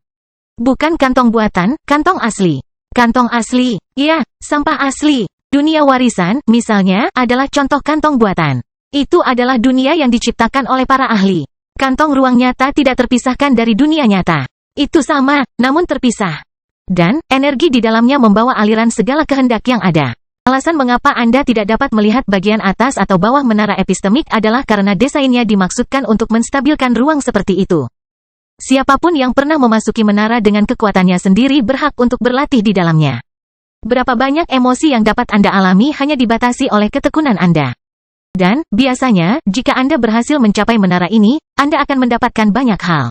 Bukan kantong buatan, kantong asli. Kantong asli, ya, sampah asli. Dunia warisan, misalnya, adalah contoh kantong buatan. Itu adalah dunia yang diciptakan oleh para ahli. Kantong ruang nyata tidak terpisahkan dari dunia nyata. Itu sama, namun terpisah. Dan, energi di dalamnya membawa aliran segala kehendak yang ada. Alasan mengapa Anda tidak dapat melihat bagian atas atau bawah menara epistemik adalah karena desainnya dimaksudkan untuk menstabilkan ruang seperti itu. Siapapun yang pernah memasuki menara dengan kekuatannya sendiri berhak untuk berlatih di dalamnya. Berapa banyak emosi yang dapat Anda alami hanya dibatasi oleh ketekunan Anda. Dan, biasanya, jika Anda berhasil mencapai menara ini, Anda akan mendapatkan banyak hal.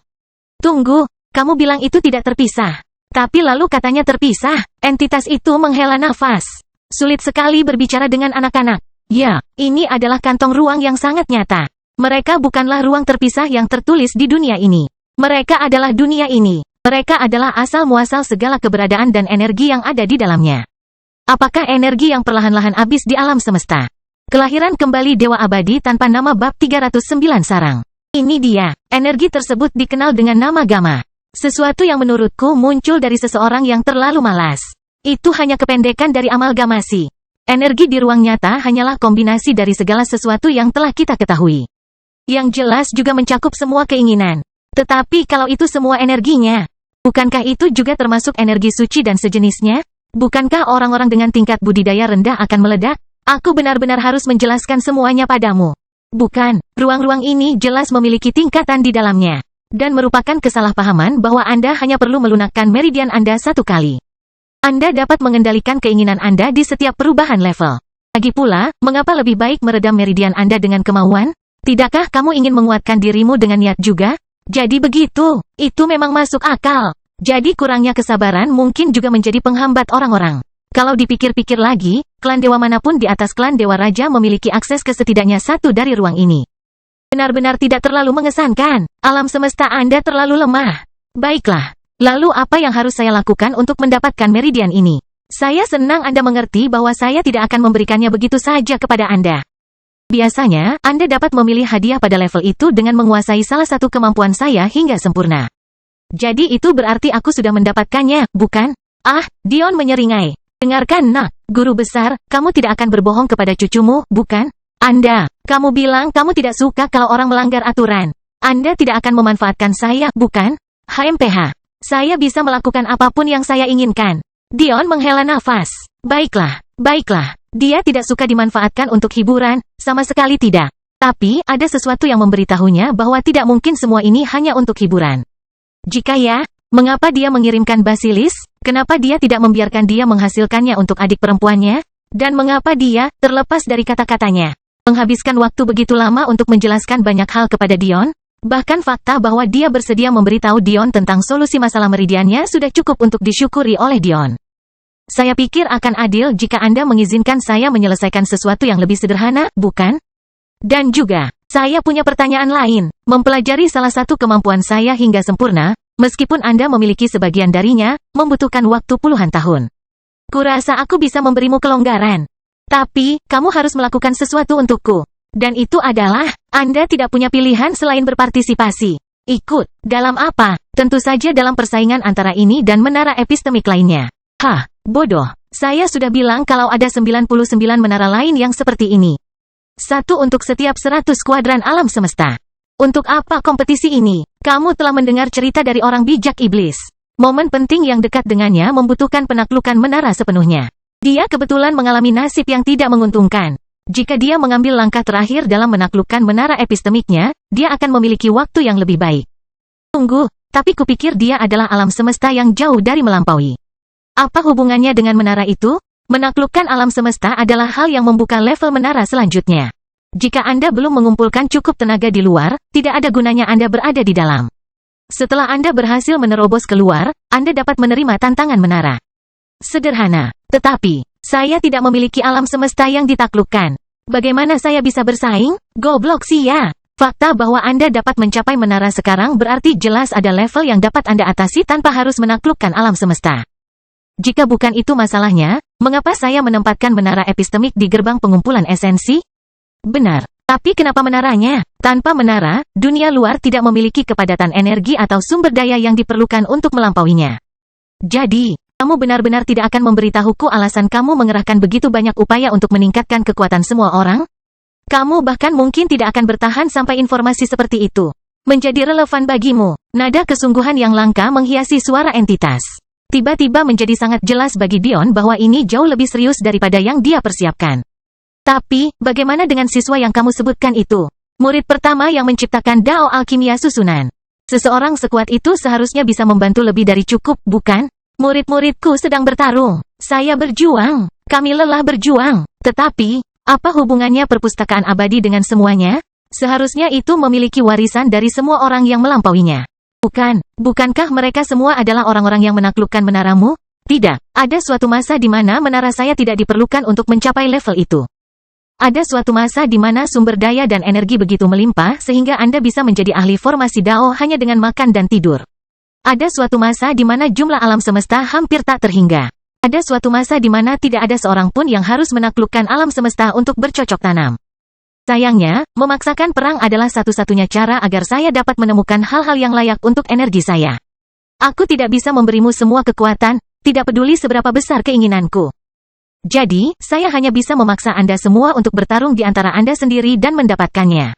Tunggu. Kamu bilang itu tidak terpisah. Tapi lalu katanya terpisah. Entitas itu menghela nafas. Sulit sekali berbicara dengan anak-anak. Ya, ini adalah kantong ruang yang sangat nyata. Mereka bukanlah ruang terpisah yang tertulis di dunia ini. Mereka adalah dunia ini. Mereka adalah asal-muasal segala keberadaan dan energi yang ada di dalamnya. Apakah energi yang perlahan-lahan habis di alam semesta? Kelahiran kembali Dewa Abadi tanpa nama bab 309 sarang. Ini dia. Energi tersebut dikenal dengan nama Gamma. Sesuatu yang menurutku muncul dari seseorang yang terlalu malas. Itu hanya kependekan dari amalgamasi. Energi di ruang nyata hanyalah kombinasi dari segala sesuatu yang telah kita ketahui. Yang jelas juga mencakup semua keinginan. Tetapi kalau itu semua energinya, bukankah itu juga termasuk energi suci dan sejenisnya? Bukankah orang-orang dengan tingkat budidaya rendah akan meledak? Aku benar-benar harus menjelaskan semuanya padamu. Bukan, ruang-ruang ini jelas memiliki tingkatan di dalamnya. Dan merupakan kesalahpahaman bahwa Anda hanya perlu melunakkan meridian Anda satu kali. Anda dapat mengendalikan keinginan Anda di setiap perubahan level. Lagi pula, mengapa lebih baik meredam meridian Anda dengan kemauan? Tidakkah kamu ingin menguatkan dirimu dengan niat juga? Jadi begitu, itu memang masuk akal. Jadi kurangnya kesabaran mungkin juga menjadi penghambat orang-orang. Kalau dipikir-pikir lagi, klan dewa manapun di atas klan dewa raja memiliki akses ke setidaknya satu dari ruang ini. Benar-benar tidak terlalu mengesankan. Alam semesta Anda terlalu lemah. Baiklah. Lalu apa yang harus saya lakukan untuk mendapatkan meridian ini? Saya senang Anda mengerti bahwa saya tidak akan memberikannya begitu saja kepada Anda. Biasanya, Anda dapat memilih hadiah pada level itu dengan menguasai salah satu kemampuan saya hingga sempurna. Jadi itu berarti aku sudah mendapatkannya, bukan? Dion menyeringai. Dengarkan nak, guru besar, kamu tidak akan berbohong kepada cucumu, bukan? Kamu bilang kamu tidak suka kalau orang melanggar aturan. Anda tidak akan memanfaatkan saya, bukan? HMPH. Saya bisa melakukan apapun yang saya inginkan. Dion menghela nafas. Baiklah. Dia tidak suka dimanfaatkan untuk hiburan, sama sekali tidak. Tapi, ada sesuatu yang memberitahunya bahwa tidak mungkin semua ini hanya untuk hiburan. Jika ya, mengapa dia mengirimkan Basilis? Kenapa dia tidak membiarkan dia menghasilkannya untuk adik perempuannya? Dan mengapa dia, terlepas dari kata-katanya, menghabiskan waktu begitu lama untuk menjelaskan banyak hal kepada Dion? Bahkan fakta bahwa dia bersedia memberitahu Dion tentang solusi masalah meridiannya sudah cukup untuk disyukuri oleh Dion. Saya pikir akan adil jika Anda mengizinkan saya menyelesaikan sesuatu yang lebih sederhana, bukan? Dan juga, saya punya pertanyaan lain. Mempelajari salah satu kemampuan saya hingga sempurna, meskipun Anda memiliki sebagian darinya, membutuhkan waktu puluhan tahun. Kurasa aku bisa memberimu kelonggaran. Tapi, kamu harus melakukan sesuatu untukku. Dan itu adalah, Anda tidak punya pilihan selain berpartisipasi. Ikut. Dalam apa? Tentu saja dalam persaingan antara ini dan menara epistemik lainnya. Hah, bodoh. Saya sudah bilang kalau ada 99 menara lain yang seperti ini. Satu untuk setiap 100 kuadran alam semesta. Untuk apa kompetisi ini? Kamu telah mendengar cerita dari orang bijak iblis. Momen penting yang dekat dengannya membutuhkan penaklukan menara sepenuhnya. Dia kebetulan mengalami nasib yang tidak menguntungkan. Jika dia mengambil langkah terakhir dalam menaklukkan menara epistemiknya, dia akan memiliki waktu yang lebih baik. Tunggu, tapi kupikir dia adalah alam semesta yang jauh dari melampaui. Apa hubungannya dengan menara itu? Menaklukkan alam semesta adalah hal yang membuka level menara selanjutnya. Jika Anda belum mengumpulkan cukup tenaga di luar, tidak ada gunanya Anda berada di dalam. Setelah Anda berhasil menerobos keluar, Anda dapat menerima tantangan menara. Sederhana, tetapi, saya tidak memiliki alam semesta yang ditaklukkan. Bagaimana saya bisa bersaing? Goblok sih ya. Fakta bahwa Anda dapat mencapai menara sekarang berarti jelas ada level yang dapat Anda atasi tanpa harus menaklukkan alam semesta. Jika bukan itu masalahnya, mengapa saya menempatkan menara epistemik di gerbang pengumpulan esensi? Benar. Tapi kenapa menaranya? Tanpa menara, dunia luar tidak memiliki kepadatan energi atau sumber daya yang diperlukan untuk melampauinya. Jadi, kamu benar-benar tidak akan memberitahuku alasan kamu mengerahkan begitu banyak upaya untuk meningkatkan kekuatan semua orang? Kamu bahkan mungkin tidak akan bertahan sampai informasi seperti itu menjadi relevan bagimu. Nada kesungguhan yang langka menghiasi suara entitas. Tiba-tiba menjadi sangat jelas bagi Dion bahwa ini jauh lebih serius daripada yang dia persiapkan. Tapi, bagaimana dengan siswa yang kamu sebutkan itu? Murid pertama yang menciptakan Dao Alkimia Susunan. Seseorang sekuat itu seharusnya bisa membantu lebih dari cukup, bukan? Murid-muridku sedang bertarung. Saya berjuang. Kami lelah berjuang. Tetapi, apa hubungannya perpustakaan abadi dengan semuanya? Seharusnya itu memiliki warisan dari semua orang yang melampauinya. Bukankah mereka semua adalah orang-orang yang menaklukkan menaramu? Tidak. Ada suatu masa di mana menara saya tidak diperlukan untuk mencapai level itu. Ada suatu masa di mana sumber daya dan energi begitu melimpah sehingga Anda bisa menjadi ahli formasi Dao hanya dengan makan dan tidur. Ada suatu masa di mana jumlah alam semesta hampir tak terhingga. Ada suatu masa di mana tidak ada seorang pun yang harus menaklukkan alam semesta untuk bercocok tanam. Sayangnya, memaksakan perang adalah satu-satunya cara agar saya dapat menemukan hal-hal yang layak untuk energi saya. Aku tidak bisa memberimu semua kekuatan, tidak peduli seberapa besar keinginanku. Jadi, saya hanya bisa memaksa Anda semua untuk bertarung di antara Anda sendiri dan mendapatkannya.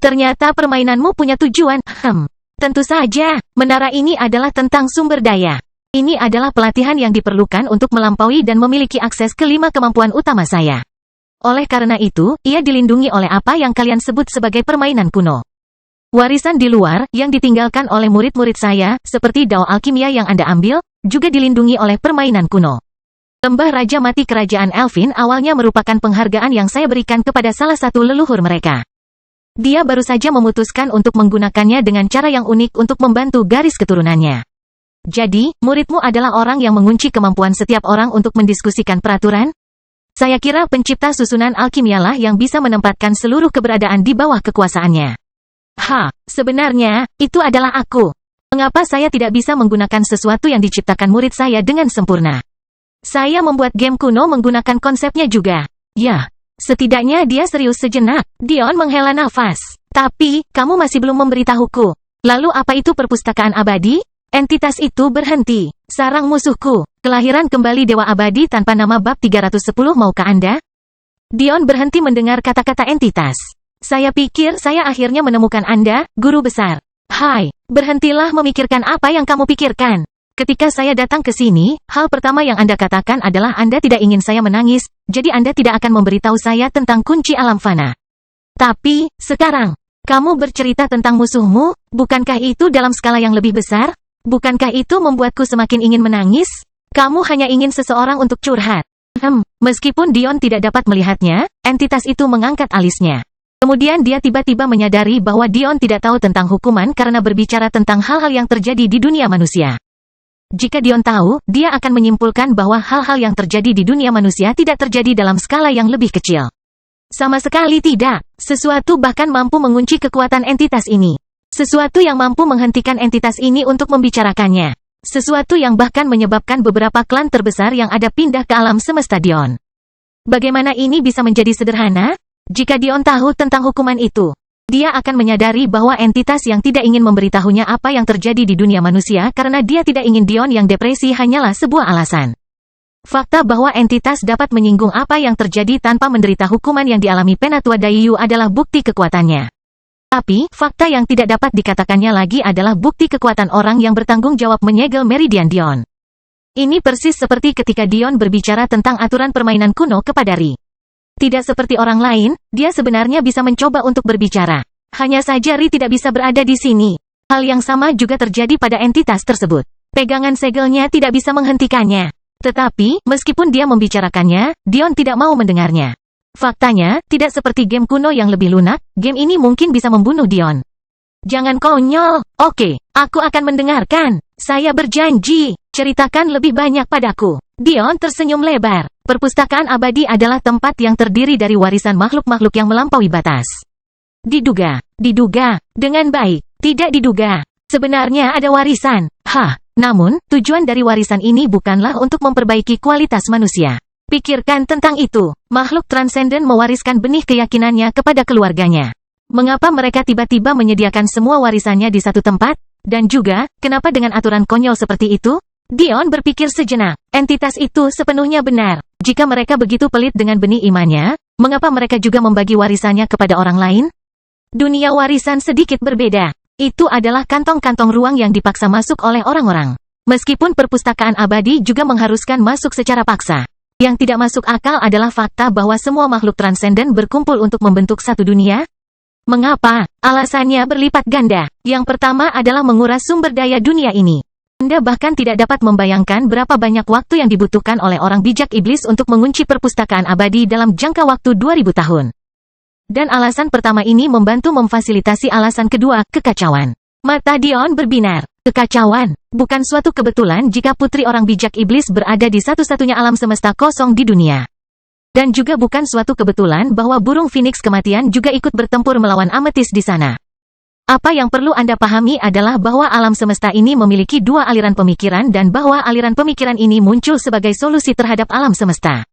Ternyata permainanmu punya tujuan. Tentu saja, menara ini adalah tentang sumber daya. Ini adalah pelatihan yang diperlukan untuk melampaui dan memiliki akses ke 5 kemampuan utama saya. Oleh karena itu, ia dilindungi oleh apa yang kalian sebut sebagai permainan kuno. Warisan di luar, yang ditinggalkan oleh murid-murid saya, seperti Dao Alkimia yang Anda ambil, juga dilindungi oleh permainan kuno. Lembah Raja Mati Kerajaan Elfin awalnya merupakan penghargaan yang saya berikan kepada salah satu leluhur mereka. Dia baru saja memutuskan untuk menggunakannya dengan cara yang unik untuk membantu garis keturunannya. Jadi, muridmu adalah orang yang mengunci kemampuan setiap orang untuk mendiskusikan peraturan? Saya kira pencipta susunan alkimialah yang bisa menempatkan seluruh keberadaan di bawah kekuasaannya. Sebenarnya, itu adalah aku. Mengapa saya tidak bisa menggunakan sesuatu yang diciptakan murid saya dengan sempurna? Saya membuat game kuno menggunakan konsepnya juga. Ya, setidaknya dia serius sejenak. Dion menghela nafas. Tapi, kamu masih belum memberitahuku. Lalu apa itu perpustakaan abadi? Entitas itu berhenti. Sarang musuhku. Kelahiran kembali Dewa Abadi tanpa nama bab 310 maukah Anda? Dion berhenti mendengar kata-kata entitas. Saya pikir saya akhirnya menemukan Anda, guru besar. Hai, berhentilah memikirkan apa yang kamu pikirkan. Ketika saya datang ke sini, hal pertama yang Anda katakan adalah Anda tidak ingin saya menangis, jadi Anda tidak akan memberitahu saya tentang kunci alam fana. Tapi, sekarang, kamu bercerita tentang musuhmu, bukankah itu dalam skala yang lebih besar? Bukankah itu membuatku semakin ingin menangis? Kamu hanya ingin seseorang untuk curhat. Meskipun Dion tidak dapat melihatnya, entitas itu mengangkat alisnya. Kemudian dia tiba-tiba menyadari bahwa Dion tidak tahu tentang hukuman karena berbicara tentang hal-hal yang terjadi di dunia manusia. Jika Dion tahu, dia akan menyimpulkan bahwa hal-hal yang terjadi di dunia manusia tidak terjadi dalam skala yang lebih kecil. Sama sekali tidak. Sesuatu bahkan mampu mengunci kekuatan entitas ini. Sesuatu yang mampu menghentikan entitas ini untuk membicarakannya. Sesuatu yang bahkan menyebabkan beberapa klan terbesar yang ada pindah ke alam semesta Dion. Bagaimana ini bisa menjadi sederhana? Jika Dion tahu tentang hukuman itu, dia akan menyadari bahwa entitas yang tidak ingin memberitahunya apa yang terjadi di dunia manusia karena dia tidak ingin Dion yang depresi hanyalah sebuah alasan. Fakta bahwa entitas dapat menyinggung apa yang terjadi tanpa menderita hukuman yang dialami Penatua Daiyu adalah bukti kekuatannya. Tapi, fakta yang tidak dapat dikatakannya lagi adalah bukti kekuatan orang yang bertanggung jawab menyegel meridian Dion. Ini persis seperti ketika Dion berbicara tentang aturan permainan kuno kepada Ri. Tidak seperti orang lain, dia sebenarnya bisa mencoba untuk berbicara. Hanya saja Ri tidak bisa berada di sini. Hal yang sama juga terjadi pada entitas tersebut. Pegangan segelnya tidak bisa menghentikannya. Tetapi, meskipun dia membicarakannya, Dion tidak mau mendengarnya. Faktanya, tidak seperti game kuno yang lebih lunak, game ini mungkin bisa membunuh Dion. Jangan konyol. Oke, aku akan mendengarkan. Saya berjanji. Ceritakan lebih banyak padaku. Dion tersenyum lebar. Perpustakaan abadi adalah tempat yang terdiri dari warisan makhluk-makhluk yang melampaui batas. Diduga. Dengan baik. Tidak diduga. Sebenarnya ada warisan. Namun, tujuan dari warisan ini bukanlah untuk memperbaiki kualitas manusia. Pikirkan tentang itu. Makhluk transenden mewariskan benih keyakinannya kepada keluarganya. Mengapa mereka tiba-tiba menyediakan semua warisannya di satu tempat? Dan juga, kenapa dengan aturan konyol seperti itu? Dion berpikir sejenak. Entitas itu sepenuhnya benar. Jika mereka begitu pelit dengan benih imannya, mengapa mereka juga membagi warisannya kepada orang lain? Dunia warisan sedikit berbeda. Itu adalah kantong-kantong ruang yang dipaksa masuk oleh orang-orang. Meskipun perpustakaan abadi juga mengharuskan masuk secara paksa. Yang tidak masuk akal adalah fakta bahwa semua makhluk transenden berkumpul untuk membentuk satu dunia. Mengapa? Alasannya berlipat ganda. Yang pertama adalah menguras sumber daya dunia ini. Anda bahkan tidak dapat membayangkan berapa banyak waktu yang dibutuhkan oleh orang bijak iblis untuk mengunci perpustakaan abadi dalam jangka waktu 2000 tahun. Dan alasan pertama ini membantu memfasilitasi alasan kedua, kekacauan. Mata Dion berbinar. Kekacauan, bukan suatu kebetulan jika putri orang bijak iblis berada di satu-satunya alam semesta kosong di dunia. Dan juga bukan suatu kebetulan bahwa burung Phoenix kematian juga ikut bertempur melawan ametis di sana. Apa yang perlu Anda pahami adalah bahwa alam semesta ini memiliki dua aliran pemikiran dan bahwa aliran pemikiran ini muncul sebagai solusi terhadap alam semesta.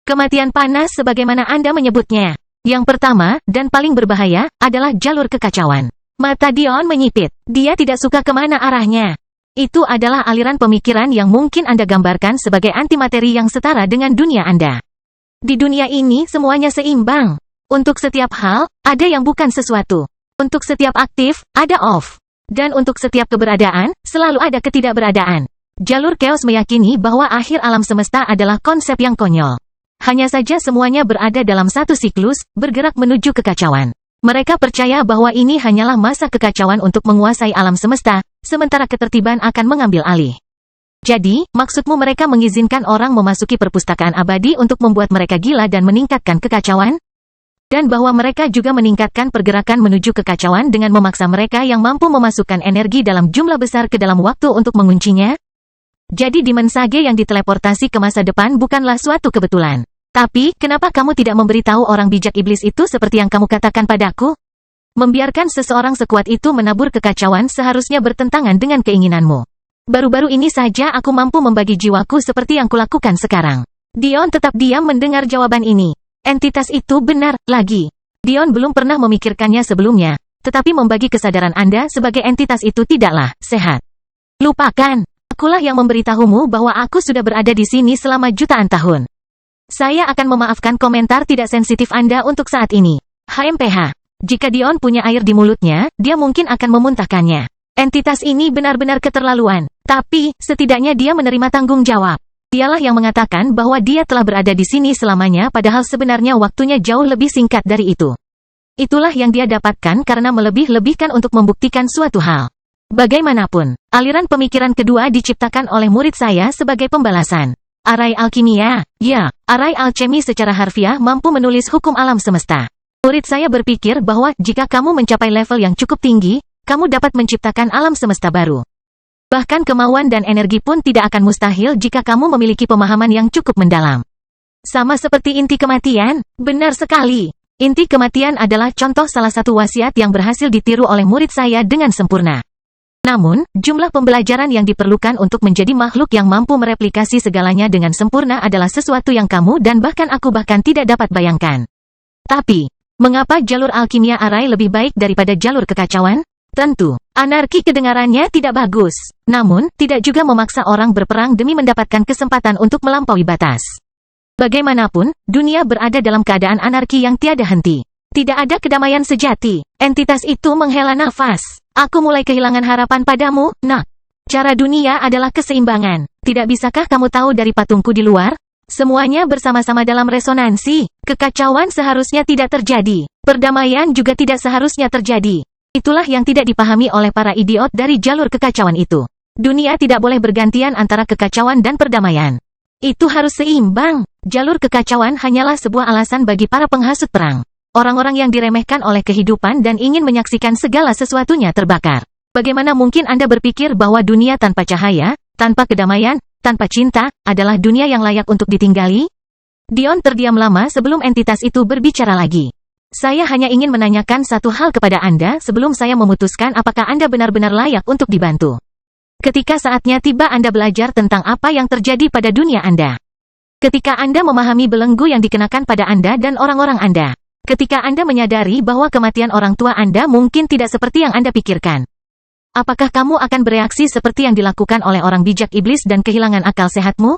Kematian panas sebagaimana Anda menyebutnya. Yang pertama, dan paling berbahaya, adalah jalur kekacauan. Mata Dion menyipit. Dia tidak suka kemana arahnya. Itu adalah aliran pemikiran yang mungkin Anda gambarkan sebagai antimateri yang setara dengan dunia Anda. Di dunia ini semuanya seimbang. Untuk setiap hal, ada yang bukan sesuatu. Untuk setiap aktif, ada off. Dan untuk setiap keberadaan, selalu ada ketidakberadaan. Jalur chaos meyakini bahwa akhir alam semesta adalah konsep yang konyol. Hanya saja semuanya berada dalam satu siklus, bergerak menuju kekacauan. Mereka percaya bahwa ini hanyalah masa kekacauan untuk menguasai alam semesta, sementara ketertiban akan mengambil alih. Jadi, maksudmu mereka mengizinkan orang memasuki perpustakaan abadi untuk membuat mereka gila dan meningkatkan kekacauan? Dan bahwa mereka juga meningkatkan pergerakan menuju kekacauan dengan memaksa mereka yang mampu memasukkan energi dalam jumlah besar ke dalam waktu untuk menguncinya? Jadi dimensage yang diteleportasi ke masa depan bukanlah suatu kebetulan. Tapi, kenapa kamu tidak memberitahu orang bijak iblis itu seperti yang kamu katakan padaku? Membiarkan seseorang sekuat itu menabur kekacauan seharusnya bertentangan dengan keinginanmu. Baru-baru ini saja aku mampu membagi jiwaku seperti yang kulakukan sekarang. Dion tetap diam mendengar jawaban ini. Entitas itu benar, lagi. Dion belum pernah memikirkannya sebelumnya, tetapi membagi kesadaran Anda sebagai entitas itu tidaklah sehat. Lupakan. Akulah yang memberitahumu bahwa aku sudah berada di sini selama jutaan tahun. Saya akan memaafkan komentar tidak sensitif Anda untuk saat ini. HMPH. Jika Dion punya air di mulutnya, dia mungkin akan memuntahkannya. Entitas ini benar-benar keterlaluan. Tapi, setidaknya dia menerima tanggung jawab. Dialah yang mengatakan bahwa dia telah berada di sini selamanya padahal sebenarnya waktunya jauh lebih singkat dari itu. Itulah yang dia dapatkan karena melebih-lebihkan untuk membuktikan suatu hal. Bagaimanapun, aliran pemikiran kedua diciptakan oleh murid saya sebagai pembalasan. Arai alkimia, ya, arai alchemy secara harfiah mampu menulis hukum alam semesta. Murid saya berpikir bahwa jika kamu mencapai level yang cukup tinggi, kamu dapat menciptakan alam semesta baru. Bahkan kemauan dan energi pun tidak akan mustahil jika kamu memiliki pemahaman yang cukup mendalam. Sama seperti inti kematian. Benar sekali. Inti kematian adalah contoh salah satu wasiat yang berhasil ditiru oleh murid saya dengan sempurna. Namun, jumlah pembelajaran yang diperlukan untuk menjadi makhluk yang mampu mereplikasi segalanya dengan sempurna adalah sesuatu yang kamu dan bahkan aku bahkan tidak dapat bayangkan. Tapi, mengapa jalur alkimia arai lebih baik daripada jalur kekacauan? Tentu, anarki kedengarannya tidak bagus. Namun, tidak juga memaksa orang berperang demi mendapatkan kesempatan untuk melampaui batas. Bagaimanapun, dunia berada dalam keadaan anarki yang tiada henti. Tidak ada kedamaian sejati. Entitas itu menghela nafas. Aku mulai kehilangan harapan padamu, nak. Cara dunia adalah keseimbangan. Tidak bisakah kamu tahu dari patungku di luar? Semuanya bersama-sama dalam resonansi. Kekacauan seharusnya tidak terjadi. Perdamaian juga tidak seharusnya terjadi. Itulah yang tidak dipahami oleh para idiot dari jalur kekacauan itu. Dunia tidak boleh bergantian antara kekacauan dan perdamaian. Itu harus seimbang. Jalur kekacauan hanyalah sebuah alasan bagi para penghasut perang. Orang-orang yang diremehkan oleh kehidupan dan ingin menyaksikan segala sesuatunya terbakar. Bagaimana mungkin Anda berpikir bahwa dunia tanpa cahaya, tanpa kedamaian, tanpa cinta, adalah dunia yang layak untuk ditinggali? Dion terdiam lama sebelum entitas itu berbicara lagi. Saya hanya ingin menanyakan satu hal kepada Anda sebelum saya memutuskan apakah Anda benar-benar layak untuk dibantu. Ketika saatnya tiba Anda belajar tentang apa yang terjadi pada dunia Anda. Ketika Anda memahami belenggu yang dikenakan pada Anda dan orang-orang Anda. Ketika Anda menyadari bahwa kematian orang tua Anda mungkin tidak seperti yang Anda pikirkan. Apakah kamu akan bereaksi seperti yang dilakukan oleh orang bijak iblis dan kehilangan akal sehatmu?